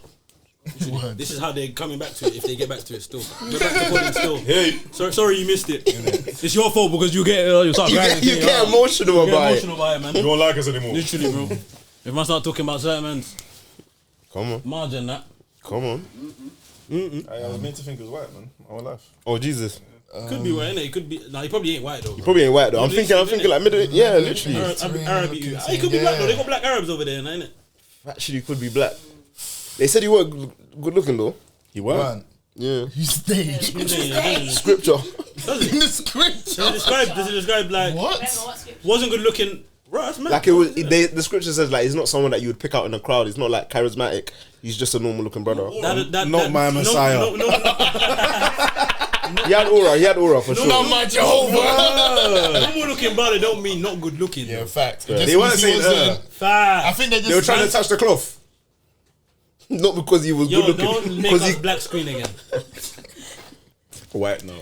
This is how they're coming back to it if they get back to it still. We're back to putting still. Hey. Sorry you missed it. It's your fault because you start crying. You get emotional Get about emotional about it, man. You won't like us anymore. Literally, bro. If I start talking about certain man, Come on. Margin that. Come on. I was meant to think it was white, man. My whole life. Oh, Jesus. Could be white, innit? It could be. Nah, he probably ain't white though. He probably ain't white, though. I'm thinking like middle. Yeah, literally. Arab. He could be black though. They got black Arabs over there, innit? Actually, he could be black. They said he weren't good looking, though. He weren't. Man, Yeah. you stay Scripture. in the scripture. Does it describe like What? wasn't good looking? Right, that's mad. Like it was, the scripture says like he's not someone that you would pick out in a crowd. He's not like charismatic. He's just a normal looking brother. Not my Messiah. No. He had aura for sure. Not my Jehovah. Normal looking brother don't mean not good looking. Yeah, fact. They weren't saying Fact. I think they just. They were trying to touch the cloth. Not because he was Yo, good don't looking. make Because us black screen again. White, no.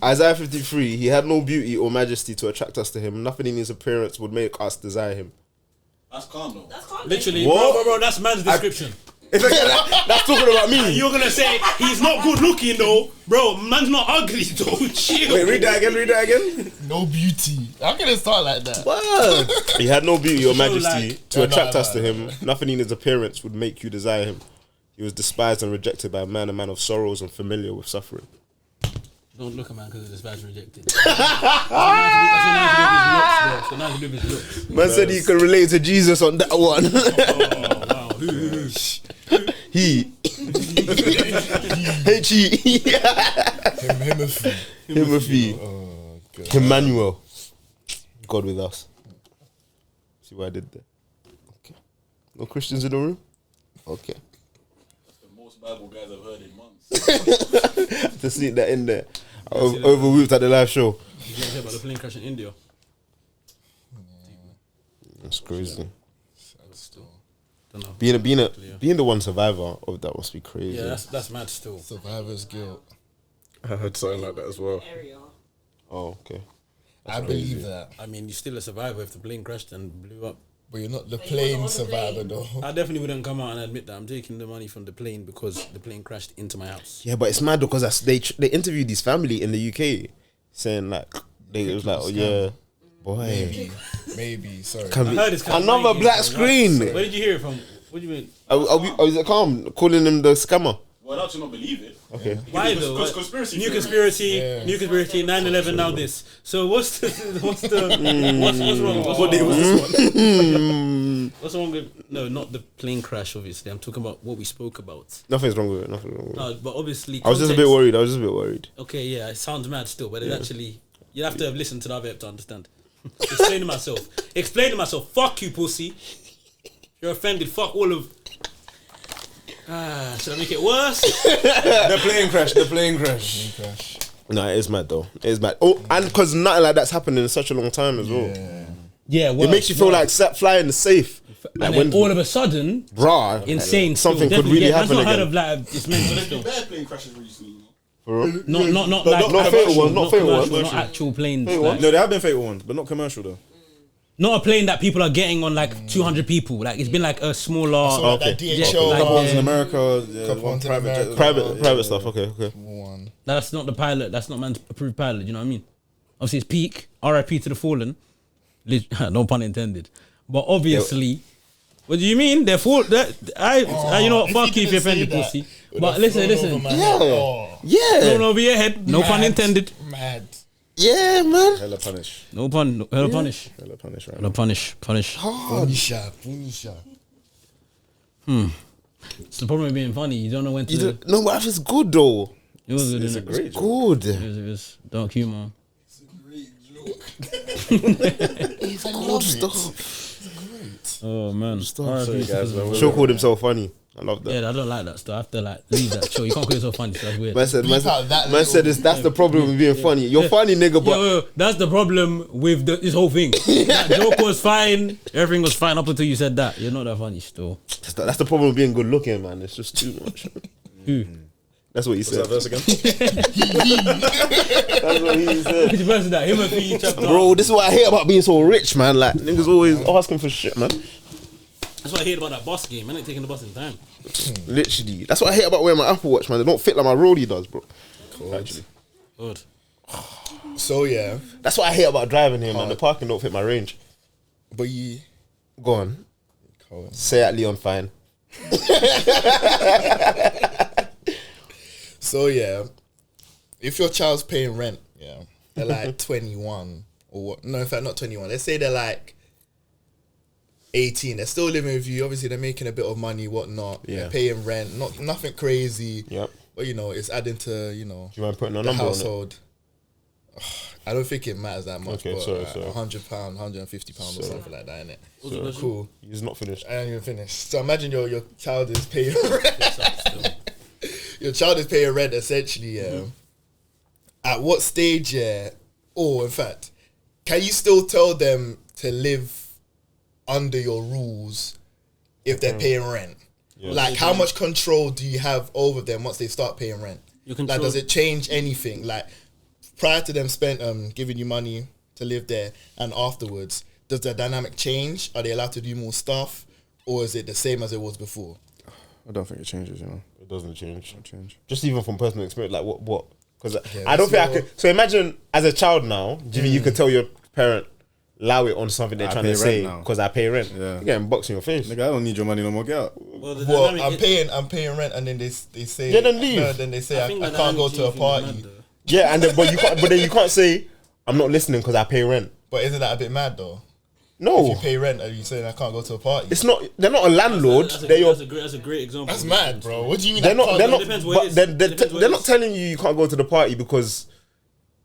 Isaiah 53, he had no beauty or majesty to attract us to him. Nothing in his appearance would make us desire him. That's calm though. That's calm. Literally, What? bro, that's man's description. That's talking about me. You're gonna say he's not good looking though, bro. Man's not ugly though. Chill. Wait, read that again. No beauty. How can it start like that? What? He had no beauty or majesty like- to attract us to him. Nothing in his appearance would make you desire him. He was despised and rejected by a man of sorrows and familiar with suffering. Don't look at man because his bad's rejected. That's what nice to do with his looks. Man said he could relate to Jesus on that one. Oh wow. Who? He. H-E. Himothy. Oh, God. Emmanuel. God with us. See what I did there? Okay. No Christians in the room? Okay. The most Bible guys I've heard in months. To sneak that in there. Overwhooped at the live show. You didn't hear about the plane crash in India? That's crazy. Don't know. Being the one survivor of that must be crazy. Yeah, that's mad still. Survivor's guilt. I heard something like that as well. Area. Oh, okay. I believe that. I mean, you're still a survivor if the plane crashed and blew up. But you're not the But you wasn't plane on the survivor, plane. though. I definitely wouldn't come out and admit that I'm taking the money from the plane because the plane crashed into my house. Yeah, but it's mad because they interviewed his family in the UK saying like it was like, oh yeah, boy, Maybe. Sorry. can I be heard it's kind of another making black it, screen. Where did you hear it from? What do you mean? Is it calm calling him the scammer? Well, not to not believe it. Okay. Why Because- though? because conspiracy New theory. conspiracy, new conspiracy, 9/11. Now this. So what's what's wrong? What's wrong with not the plane crash? Obviously, I'm talking about what we spoke about. Nothing's wrong with it. Nothing wrong with it. No, but obviously, I was just a bit worried. Okay, yeah, it sounds mad still, but it actually you have to have listened to the other ep to understand. Explain to myself. Fuck you, pussy. You're offended. Fuck all of. Should I make it worse? The plane crash. Crash. No, it is mad though. It is mad. Oh, and because nothing like that's happened in such a long time as well. Yeah, It makes you feel like flying safe. Like and then all of a sudden, bruh, insane. something still, could really happen I've not heard again. of like it's mental There's still. been bad plane crashes recently. Not not like fatal actual, ones, not fatal commercial, ones. not actual planes. Fatal like- No, there have been fatal ones, but not commercial though. Not a plane that people are getting on like 200 people. Like it's been like a smaller. So like that Okay. DHL Like Couple ones in the- America, Couple one ones in private America. jet. private stuff. Okay. one. That's not the pilot. That's not man's approved pilot. You know what I mean? Obviously, it's peak. R.I.P. to the fallen. No pun intended. But obviously, what do you mean? They're full. You know what? Fuck you if you're offended, pussy. But listen. Yeah. Thrown over your head. No pun intended. Mad. Yeah, man. Hella punish. No pun. No, hell punish. Hella punish, right? No punish. Punisher. It's the problem with being funny. You don't know when to. No, but it's good though. It was good, It's a innit? great joke. Good. It was dark humor. It's good stuff. Oh man. Sorry, guys, man. Shaw called himself funny. I love that. Yeah, I don't like that stuff. I have to like leave that show. You can't call yourself funny. So that's weird. Man said, Bleep out that man said that's the problem with being funny. You're funny, nigga, but Yo, that's the problem with this whole thing. That joke was fine. Everything was fine up until you said that. You're not that funny still. that's the problem with being good looking, man. It's just too much. Who? That's what he What's that said. verse again? That's what he said. Which verse is that? Him and P chapter. Bro, this is what I hate about being so rich, man. Like niggas always asking for shit, man. That's what I hate about that bus game. Man ain't taking the bus in time. Literally. That's what I hate about wearing my Apple Watch, man. They don't fit like my Rollie does, bro. Actually. Good. So yeah, That's what I hate about driving here, man. The parking don't fit my range. but you. Go on. Cool. Say at Leon fine. So yeah, if your child's paying rent, yeah, they're like 21 or what? No, in fact, not 21. Let's say they're like 18. They're still living with you. Obviously, they're making a bit of money, whatnot. Yeah. They're paying rent. Nothing crazy. Yep. But it's adding to Do you mind putting a the number household. I don't think it matters that much. Okay, but sorry. £100, £150 or something like that, innit? So, Cool. He's not finished. I ain't even finished. So imagine your child is paying rent. Your child is paying rent essentially, yeah. At what stage, yeah? Or in fact, can you still tell them to live under your rules if they're paying rent? Yeah. Like, how much control do you have over them once they start paying rent? Like, does it change anything? Like, prior to them giving you money to live there, and afterwards, does the dynamic change? Are they allowed to do more stuff, or is it the same as it was before? I don't think it changes, It doesn't change. It change. Just even from personal experience, like what? Because Yeah, I don't think I so- could. So imagine as a child now, Jimmy, you could tell your parent, allow it on something they're I trying pay to rent say now. because I pay rent. Yeah. You're getting boxed in your face. Nigga, I don't need your money no more. Get out. Well, the Well, dynamic I'm paying rent, and then they say, Yeah, then leave. No, then they say I think the can't go dynamic to a change thing is mad, party. though. Yeah, and then, but then you can't say I'm not listening because I pay rent. But isn't that a bit mad though? No, If you pay rent, are you saying I can't go to a party? it's not. They're not a landlord. That's They're your. that's a great example. That's mad, bro. What do you mean? They're I not. can't They're go- not. Depends what it But is. they're Depends what they're it not is. telling you can't go to the party because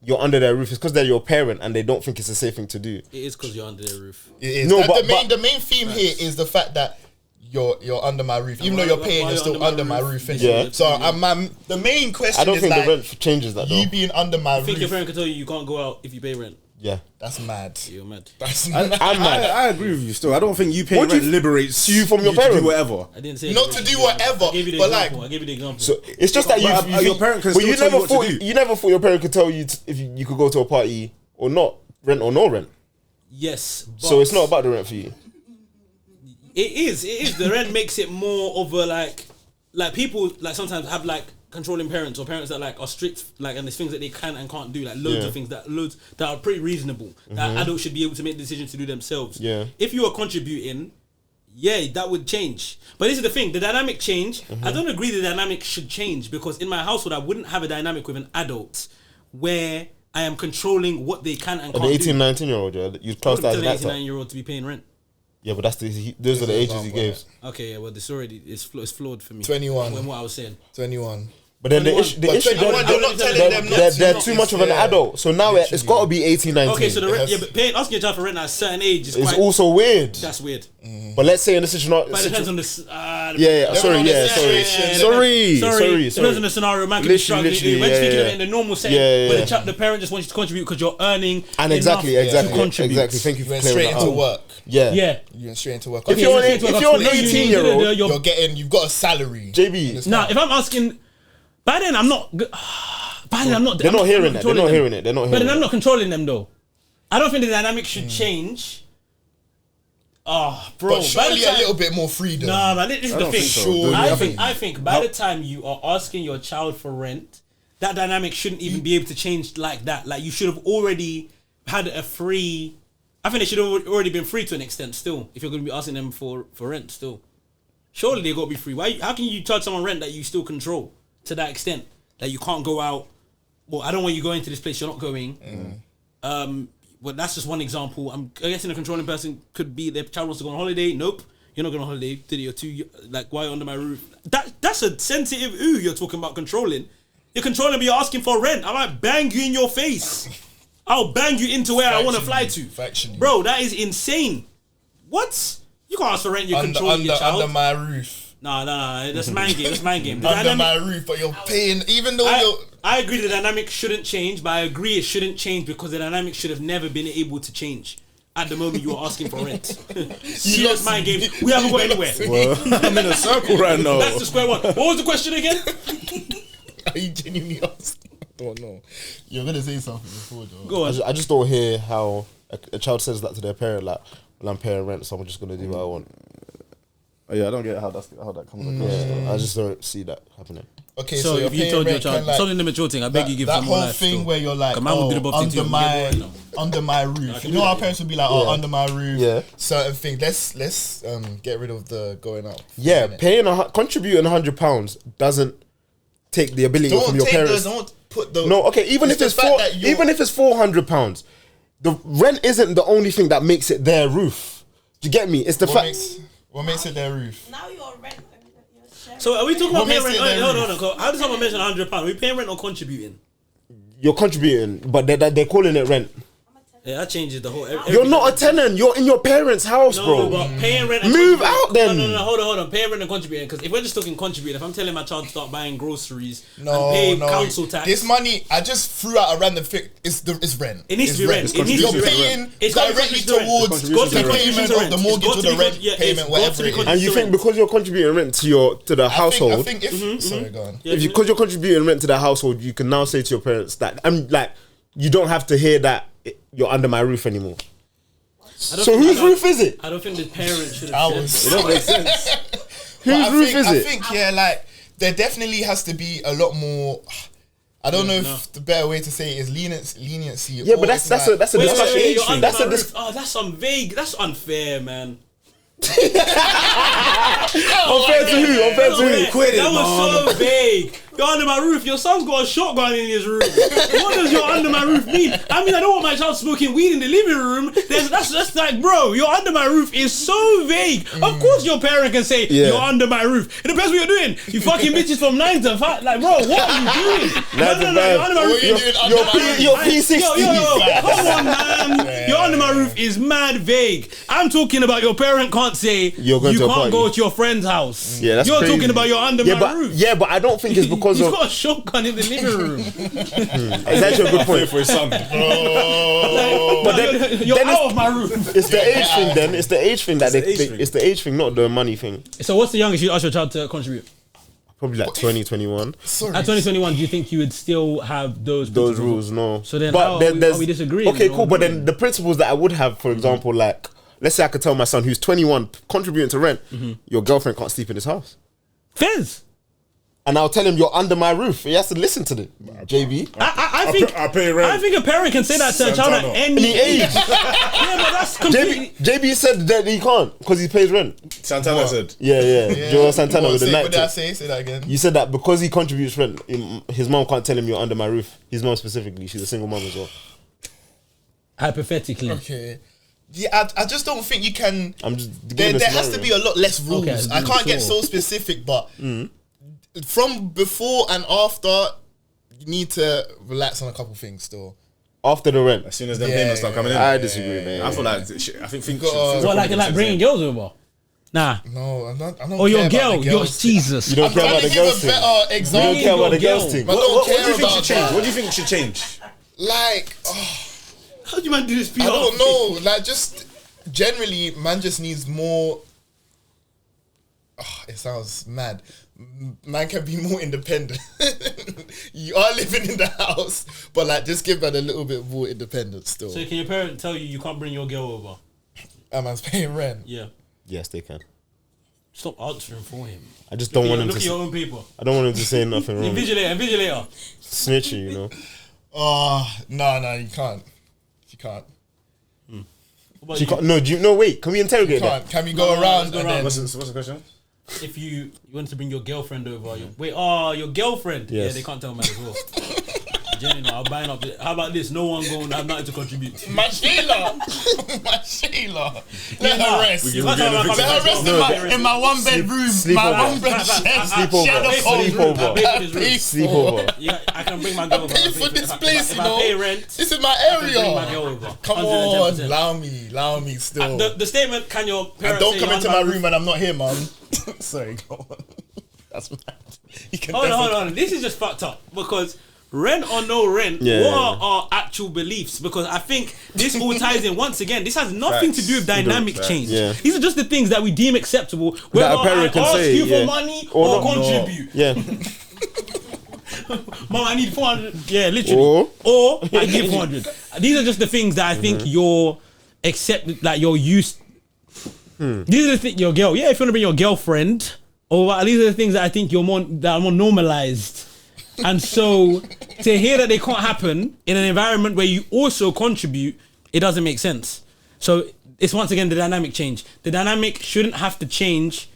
you're under their roof. It's because they're your parent and they don't think it's a safe thing to do. It is because you're under their roof. It is. No, That- but- the main theme here is the fact that you're under my roof, even though you're paying, you're still under my roof. innit? Yeah. So the main question I don't is think like the rent changes that though. you being under my I think your roof. parent can tell you can't go out if you pay rent. Yeah. That's mad. You're mad. That's I'm mad. mad. I agree with you still. I don't think you paying What do rent you- liberates you from your to parent? do whatever. I didn't say Not to do whatever, I gave you the but example. like- I gave you the example. So it's just that But, you your parent can but still you tell you never what to thought do. you never thought your parent could tell you if you could go to a party or not, rent or no rent. yes, but So it's not about the rent for you. It is. The rent makes it more of a like people like sometimes have like controlling parents or parents that like are strict like and there's things that they can and can't do like loads Yeah. of things that are pretty reasonable that adults should be able to make decisions to do themselves. Yeah. If you are contributing, yeah, that would change. But this is the thing: the dynamic change. I don't agree the dynamic should change because in my household I wouldn't have a dynamic with an adult where I am controlling what they can and An can't 18, do. 19-year-old, yeah, you I class wouldn't that as tell an an actor. 89-year-old to be paying rent. Yeah, but those are the ages he gave. Okay, yeah, well, this already is flawed for me. 21. When what I was saying. 21. But then the 21. issue, the But issue, 21, you're not telling them not they're to. too much of an Yeah. adult. So now it's got to be 18, 19. Okay, so the rent, has- yeah, but asking your child for rent at a certain age is it's quite. also weird. That's weird. But let's say in the situation, But it depends on the. sorry, on the yeah, situation. sorry. Depends on the scenario. Man could be struggling. Literally, When yeah, speaking of yeah. it in the normal setting, Yeah, where yeah. the parent just wants you to contribute because you're earning And exactly, enough to exactly, contribute. exactly. Thank you You for went clearing straight that into up. work. Yeah, Yeah. You went straight into work. If you're Okay, an- so if you're an no, 18-year-old, you're- you've got a salary. JB, Now, if I'm asking, by then I'm not. By then I'm not. they're I'm not hearing it. They're controlling not them. hearing it. They're not But hearing then I'm it. not controlling them though. I don't think the dynamic should change. Oh, bro. But by the surely a time- little bit more freedom. Nah, man, this is the don't thing. think so. Surely. I think by the time you are asking your child for rent, that dynamic shouldn't even be able to change like that. Like you should have already had a free. I think it should have already been free to an extent. Still, if you're going to be asking them for rent, still, surely they got to be free. Why? How can you charge someone rent that you still control to that extent that you can't go out? Well, I don't want you going to this place. You're not going. Well, that's just one example. I'm guessing a controlling person could be their child wants to go on holiday. Nope, you're not going on holiday. Did you're too like why under my roof? That's a sensitive ooh. You're talking about controlling. You're controlling, but you're asking for rent. I might bang you in your face. I'll bang you into where I want to fly to. Factually. Bro, that is insane. What? You can't ask for rent. You're controlling your child. Under my roof. No, that's mind game. That's mind game. The Under dynamic- my roof, but you're paying, even though you're. I agree the dynamic shouldn't change, but I agree it shouldn't change because the dynamic should have never been able to change at the moment you are asking for rent. Serious mind game. We haven't got anywhere. Well, I'm in a circle right now. That's the square one. What was the question again? Are you genuinely asking? I don't know. You're gonna say something before, though. Go on. I just don't hear how a child says that to their parent, like, well, I'm paying rent, so I'm just going to do what I want. Oh, yeah, I don't get how that comes across. Yeah, I just don't see that happening. Okay, So you're if you paying told your rent, child can, like, something the mature thing, I beg you give that some more whole life. thing still. where you're like, A man will do the oh, above thing to under you, my get bored, under my roof. You know, our parents would be like, oh, under my roof. Yeah. Certain things. Let's get rid of the going out. Yeah, contributing £100 doesn't take the ability from your parents. Don't put the No, okay. Even if it's £400, the rent isn't the only thing that makes it their roof. Do you get me? It's the fact. What makes it their roof? Now you're rent. So are we talking about paying makes rent? it their Hold on. How does someone mention £100? Are we paying rent or contributing? You're contributing, but they're calling it rent. Yeah, that changes the whole. You're not a tenant. You're in your parents' house, No, bro. but paying rent. And Move contributing- out then. No. Hold on. Paying rent and contributing. Because if we're just talking contributing, if I'm telling my child to start buying groceries and pay council tax, This money, I just threw out a random figure. It's rent. it needs to be rent. It needs You're to be paying rent. It's got to be directly contribution to rent. towards It's got to the be contribution payment to of rent. the It's mortgage got or to the be rent yeah, payment, it's got whatever to be it is. And you think because you're contributing rent to the household, I think if sorry, go on. Yeah, because you're contributing rent to the household, you can now say to your parents that I'm like, you don't have to hear that you're under my roof anymore. So whose roof is it? I don't think the parents should I have was- said It don't make sense. Whose But roof is I it? think like there definitely has to be a lot more. I don't know if the better way to say it is leniency. Yeah, but that's a Wait, discussion. you're under That's my a roof. Oh, that's some vague. That's unfair, man. Unfair to who? Unfair to who? Quit it, That was so vague. You're under my roof. Your son's got a shotgun in his room. What does your under my roof mean? I mean, I don't want my child smoking weed in the living room. That's like, bro, your under my roof is so vague. Of course, your parent can say you're under my roof. It depends what you're doing. You fucking bitches from 9 to 5. Like, bro, what are you doing? No, you're under my roof. You're P60. Yo, come on, man. Your under my roof is mad vague. I'm talking about your parent can't say You're going you to a can't party. go to your friend's house. Yeah, that's You're crazy. talking about your under my roof. Yeah, but I don't think it's because He's of. got a shotgun in the living room. It's actually a good point. For his son. But then- you're then out of my roof. It's the age thing. Then it's the age thing that It's the age thing. it's the age thing, not the money thing. So what's the youngest you ask your child to contribute? Probably like 2021. Sorry. At 2021, do you think you would still have those Those principles? rules, no. So then but how are we disagreeing? Okay, No, cool. But no. then the principles that I would have, for example, like let's say I could tell my son who's 21 contributing to rent, your girlfriend can't sleep in his house, Fizz. and I'll tell him you're under my roof. He has to listen to it. JB, I think I pay rent. I think a parent can say that to a child at Santana. any any age. Yeah, but that's completely. JB said that he can't because he pays rent. Santana said. Yeah. Joel Santana with the night. What did I tip. say? Say that again. You said that because he contributes rent, his mom can't tell him you're under my roof. His mom specifically, she's a single mom as well. Hypothetically. Okay. Yeah, I just don't think you can. I'm just There giving a has to scenario. be a lot less rules. Okay, I can't get sure. so specific, but from before and after, you need to relax on a couple things still. After the rent. As soon as them Yeah, payments start coming in. I disagree, man. I feel like I think Got, What, like bringing girls over? Nah. No, I'm not. I don't Or your care about girl. the Your girls. Jesus. You don't I'm care trying about to the give girls a thing. better You don't example. care about the Your girls girl. thing. But don't What do care you think about should change? that. What do you think should change? Like, How do you man do this? PR? I don't know. Like, just generally, man just needs more. It sounds mad. Man can be more independent. You are living in the house, but like, just give man a little bit more independence still. So can your parent tell you can't bring your girl over? And man's paying rent. Yeah. Yes, they can. Stop answering for him. I just don't want him Look at your to. own people. I don't want him to say nothing wrong. Invigilator. Snitching, you know. No, you can't. You can't. What She about can't, no, do you no wait? Can we interrogate that? Can't. Can we go around? let's go and around. then- What's the question? if you wanted to bring your girlfriend over? Your girlfriend. Yes. Yeah, they can't tell man as well. Jenny, no, I'm buying up. How about this? No one going to have nothing to contribute. My Sheila. Let her rest. give Let her her the rest in my one bedroom. sleepover. My one bed Sleepover. Sleepover. Yeah, I can bring my girl over. pay for this If place, if you I know. pay rent, This is my I can bring my area. girl over. Come on, 110%. allow me still. The statement, can your And parents don't say come you're into under my roof? room when I'm not here, man. Sorry, go on. That's mad. You can Hold definitely- on. This is just fucked up because rent or no rent, Yeah. what are our actual beliefs? Because I think this all ties in once again. This has nothing to do with dynamic Facts. change. Yeah. These are just the things that we deem acceptable. Whether a parent I can ask say, you yeah. for money Or or not. contribute. Yeah. Mom, I need 400. Yeah, literally. Or I give 400. These are just the things that I think you're accept, like you're used. These are the things your girl. Yeah, if you want to bring your girlfriend Or these are the things that I think that are more normalized. And so to hear that they can't happen in an environment where you also contribute, it doesn't make sense. So it's once again the dynamic change. The dynamic shouldn't have to change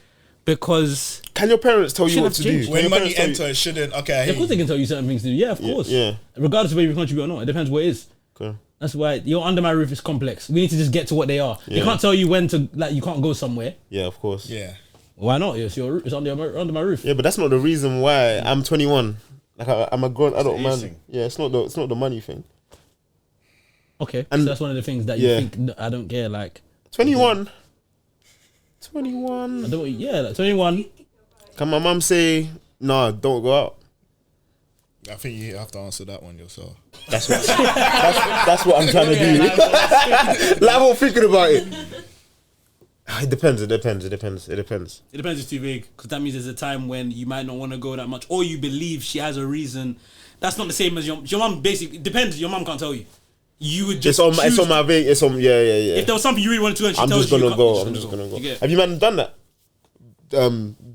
because... Can your parents tell you what to do? When money enter, it shouldn't... Okay, of course they can tell you certain things to do. Yeah, of course. Yeah. Regardless of whether you contribute or not. It depends what it is. Okay. That's why your under my roof is complex. We need to just get to what they are. Yeah. They can't tell you when to... Like, you can't go somewhere. Yeah, of course. Yeah. Why not? It's under my roof. Yeah, but that's not the reason why I'm 21. Like I'm a grown adult man. thing. Yeah, it's not the money thing. Okay, And- so that's one of the things that you think I don't care. Like 21. I 21. don't. Yeah, like 21. Can my mum say, nah, don't go out? I think you have to answer that one yourself. That's what I'm trying to do. Like I'm thinking about it. It depends. It depends. It's too vague because that means there's a time when you might not want to go that much, or you believe she has a reason. That's not the same as your mum. Basically, it depends. Your mum can't tell you. You would just. It's on my vague. It's on. Yeah. If there was something you really wanted to do, and she I'm tells just you, gonna go. I'm just gonna go. Have you man done that?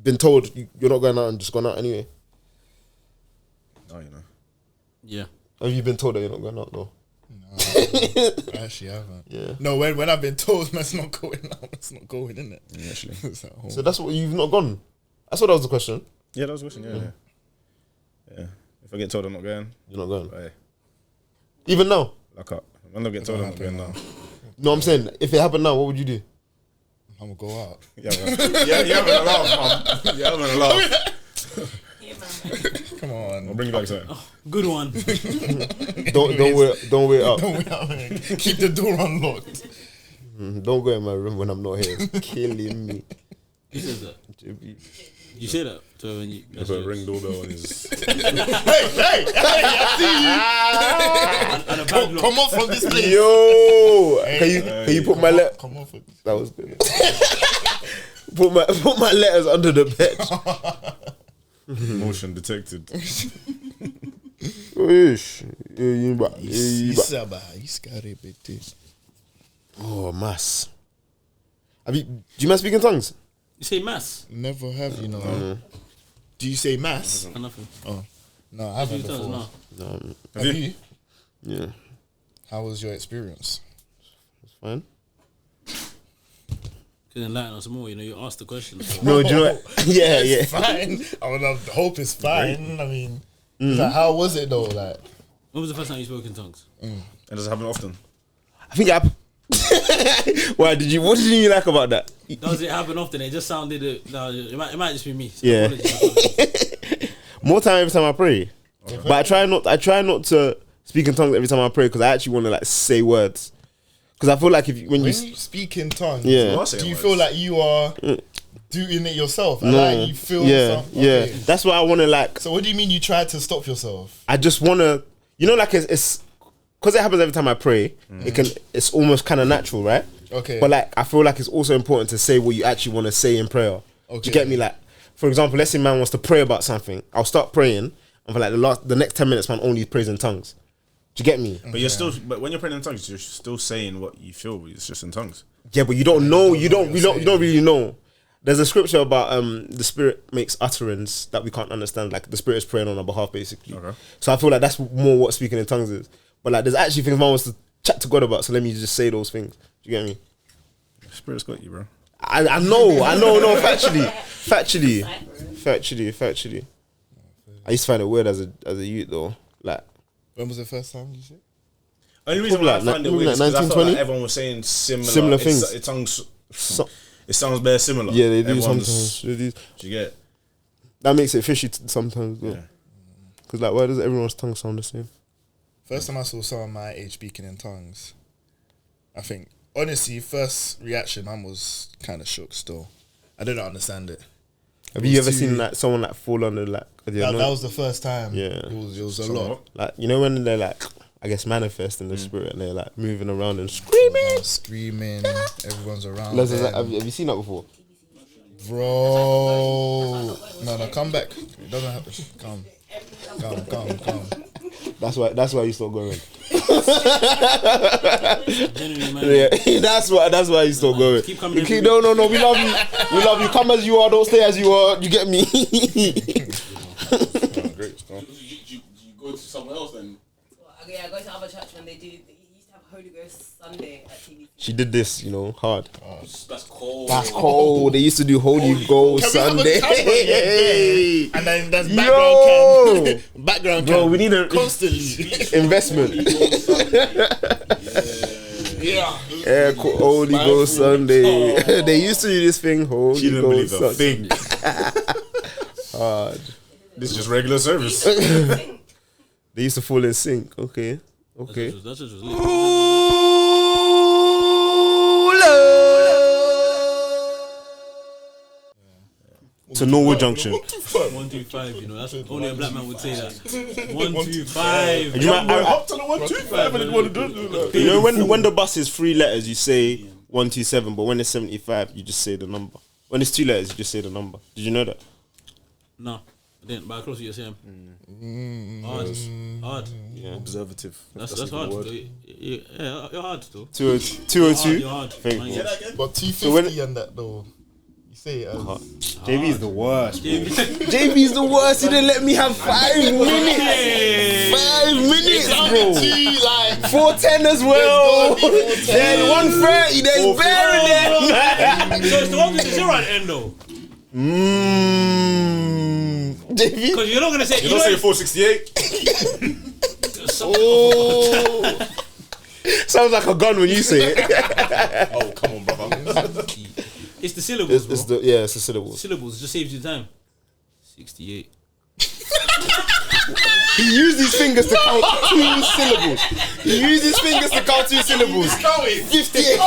Been told you're not going out and just gone out anyway? Oh, you know. Yeah. Have you been told that you're not going out though? I actually haven't. Yeah. No, when I've been told, man's not going out, it's not going, isn't it? Yeah, actually. It's at home. So that's what you've not gone. I thought that was the question. Yeah, that was a question. Yeah. If I get told I'm not going, You're not going. hey, Even now. lock up. I'm not getting told I'm not going now. No, I'm saying if it happened now, what would you do? I'm gonna go out. Yeah, man. Yeah, you're having a laugh, man. You're having a laugh. Yeah, man. Come on. I'll bring you back something. Good one. Don't wait up. Don't wait out, man. Keep the door unlocked. Don't go in my room when I'm not here. It's killing me. You said that. You say that to her when you. Put a ring doorbell on his. Hey, I And a see bad you. look. Come off from this place. Yo, can you put my letter? Come off. That was good. put my letters under the bed. Motion detected. Oh, mass. Do you man speak in tongues? You say mass. Never have, you know. Do you say mass? Nothing. Oh, no, I haven't before. No. Have you? Yeah, How was your experience? it's fine. Can enlighten us more. You know, you asked the question. So. No, do you know what? Yeah. Fine. I would hope it's fine. I mean, like, how was it though? Like, When was the first time you spoke in tongues? It doesn't happen often. I think Why did you? What did you like about that? Does it happen often? It just sounded. It might just be me. So Yeah. apologies. More time every time I pray, but I try not to speak in tongues every time I pray because I actually want to like say words. Because I feel like when you speak in tongues, Yeah. do you feel like you are doing it yourself? no, Like you feel something? yeah, Okay. that's why I want to like. So what do you mean you tried to stop yourself? I just want to, like it's because it happens every time I pray. It's almost kind of natural, right? Okay. But like I feel like it's also important to say what you actually want to say in prayer. Do Okay. you get me? Like, for example, let's say man wants to pray about something. I'll start praying, and for like the next 10 minutes, man only prays in tongues. Do you get me? But you're still. But when you're praying in tongues, you're still saying what you feel. It's just in tongues. Yeah, but you don't know. You don't really know. There's a scripture about the spirit makes utterance that we can't understand. Like the spirit is praying on our behalf, basically. Okay. So I feel like that's more what speaking in tongues is. But like, there's actually things man wants to chat to God about. So let me just say those things. Do you get me? The Spirit's got you, bro. I know. No, factually. I used to find it weird as a youth though. Like, When was the first time you said? Only reason why I find it maybe weird is like because I felt 1920? like everyone was saying similar things. It sounds very similar. yeah, they do Everyone's- sometimes. They do. Do you get? That makes it fishy sometimes. Though. Yeah. Because like, why does everyone's tongue sound the same? First time I saw someone my age speaking in tongues, I think honestly, first reaction, I was kind of shook. Still, I didn't understand it. Have It you was ever too- seen like someone like fall under like the That anointing? was the first time. Yeah. it was a So lot. what? Like, you know when they're like, I guess manifest in the spirit and they're like moving around and screaming. Screaming, everyone's around. Les, them. have you seen that before? Bro, no, come back. It doesn't happen. Come. That's why you start going. Genuinely, man. Yeah, that's why he's still going. Keep coming. No, we love you. We love you. Come as you are. Don't stay as you are. You get me? Great stuff. Do you go to somewhere else then? Yeah, I go to other church when they used to have Holy Ghost Sunday at TV. She did this, hard. That's cold. That's cold. They used to do Holy Ghost Sunday. And then that's background Bro, cam. we need a Constantly. investment. Yeah. Yeah, Holy Ghost Sunday. They used to do this thing, Holy She didn't believe Ghost a Sunday. thing. Hard. This is just regular service. They used to fall in sync. Okay. That's just lit. To Norwood Junction. 125, that's only a black man would say that. 125. You might- Up to the 125 and want to do that. You know, when the bus is 3 letters, you say 127, but when it's 75, you just say the number. When it's 2 letters, you just say the number. Did you know that? No, I didn't, but I close what you're saying. Hard. Yeah. Observative. That's hard. Yeah, you're hard still. 202. You're hard. Thank Man, you. yeah. But 250 So when- and that though. You say it as JB is the worst. Yeah. JB is the worst. He didn't let me have 5 minutes. 5 minutes, bro. 410 as well. Then 130. There's bear in there. So it's the 150 at the end though. JB. Because you're not gonna say. You don't say 468? Oh. Sounds like a gun when you say it. Oh, come on, brother. It's the syllables, bro. It's the syllables. Syllables just saves you time. 68. He used his fingers to count 2 syllables. He used his fingers to count 2 syllables. 58.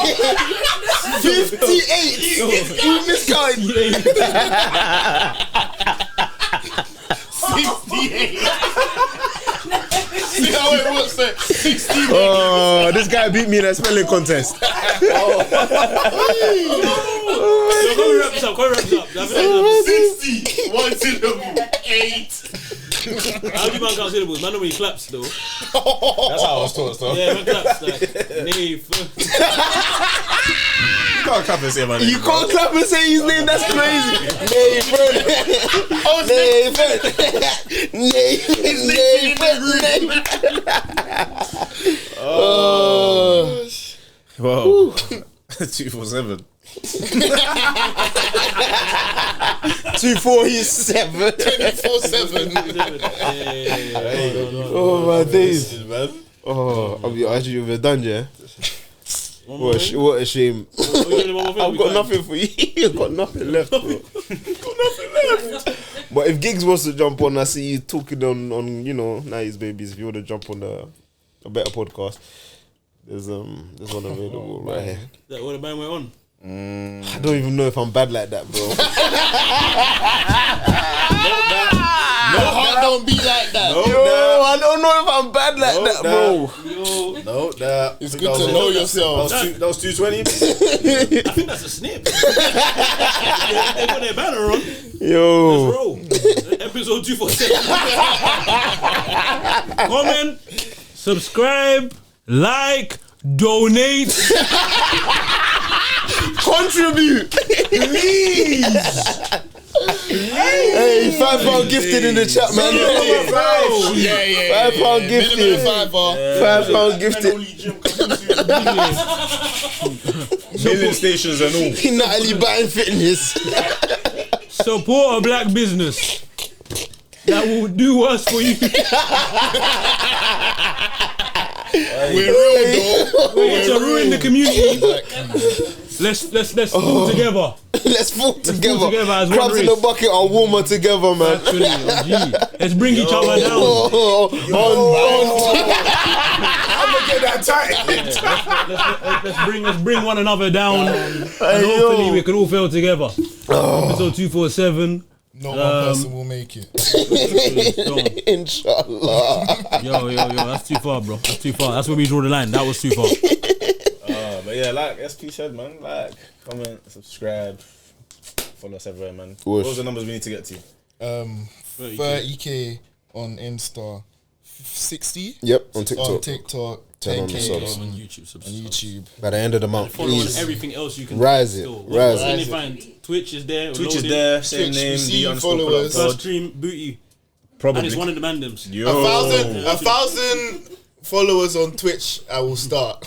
58. He miscounted. 68. See how it was there? 60. Oh, this guy beat me in a spelling contest. So go wrap this up. 60. 1 syllable. 8. How do you man count syllables? Man normally claps though. That's how I was taught, so. Yeah, man claps like nay. You can't clap and say my name. You can't clap and say his name, that's crazy. Nathan. Oh. Wow. 247. 247. 24/7. Oh my days. Man. Oh, actually, we're done, yeah. What a shame. I've I've got nothing for you. I've got nothing left, bro. But if Giggs wants to jump on, I see you talking on 90s Babies. If you want to jump on a better podcast, there's one available right here. That what the band went on. I don't even know if I'm bad like that, bro. No heart don't be like that. Yo, I don't know if I'm bad like that, bro. No, that. It's good to know yourself. That was 220. I think that's a snip. They got their banner on. Yo. Bro, episode 247. Comment, subscribe, like, donate, contribute, please. Hey, £5 gifted in the chat, man. Yeah. £5 gifted. £5 gifted. Million stations and all. Natalie buying fitness. support a black business that will do worse for you. We're real though. To ruin the community. Let's pull together. Let's pull together. together as one Crabs in the race. bucket are warmer together, man. Actually, let's bring each other down. I'm gonna get that tight. Let's bring one another down, and hopefully we can all fail together. Episode 247. No one person will make it. Inshallah. Yo, that's too far, bro. That's too far. That's where we draw the line. That was too far. But yeah, like SP said, man, like, comment, subscribe, follow us everywhere, man. Whoosh. What was the numbers we need to get to? 30K on Insta, 60. Yep, on TikTok. On TikTok. 10 on 10K the subs. On YouTube, on YouTube. By the end of the month, Follow on please. everything else you can Rise it, still. rise Where can it. they find? Twitch is there. Twitch is loading. there, same Twitch, name, you see the underscore followers. pull up First pod. stream booty, Probably. and it's one of the mandems. Yo. 1,000 followers on Twitch. I will start.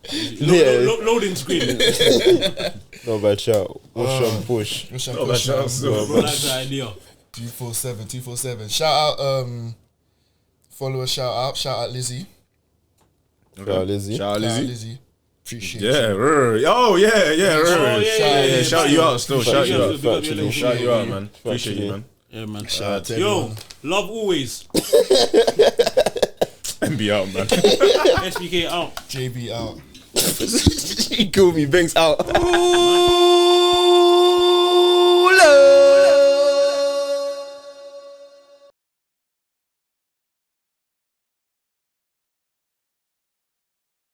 Loading screen. No bad shout. Push on push. Push and Oh, push, that man. sounds Bro, that's the idea. 247. Shout out, follower. Shout out Lizzie. Shout out Lizzie. Shout out Shout out Lizzie. Lizzie. Appreciate Yeah, you. oh yeah. yeah. Shout you out still. Shout you out. Factually. Shout you out, man. Appreciate you, man. Yeah, man. Shout out to Yo, everyone. love always. And be out, man. SBK out. JB out. He called me Banks out.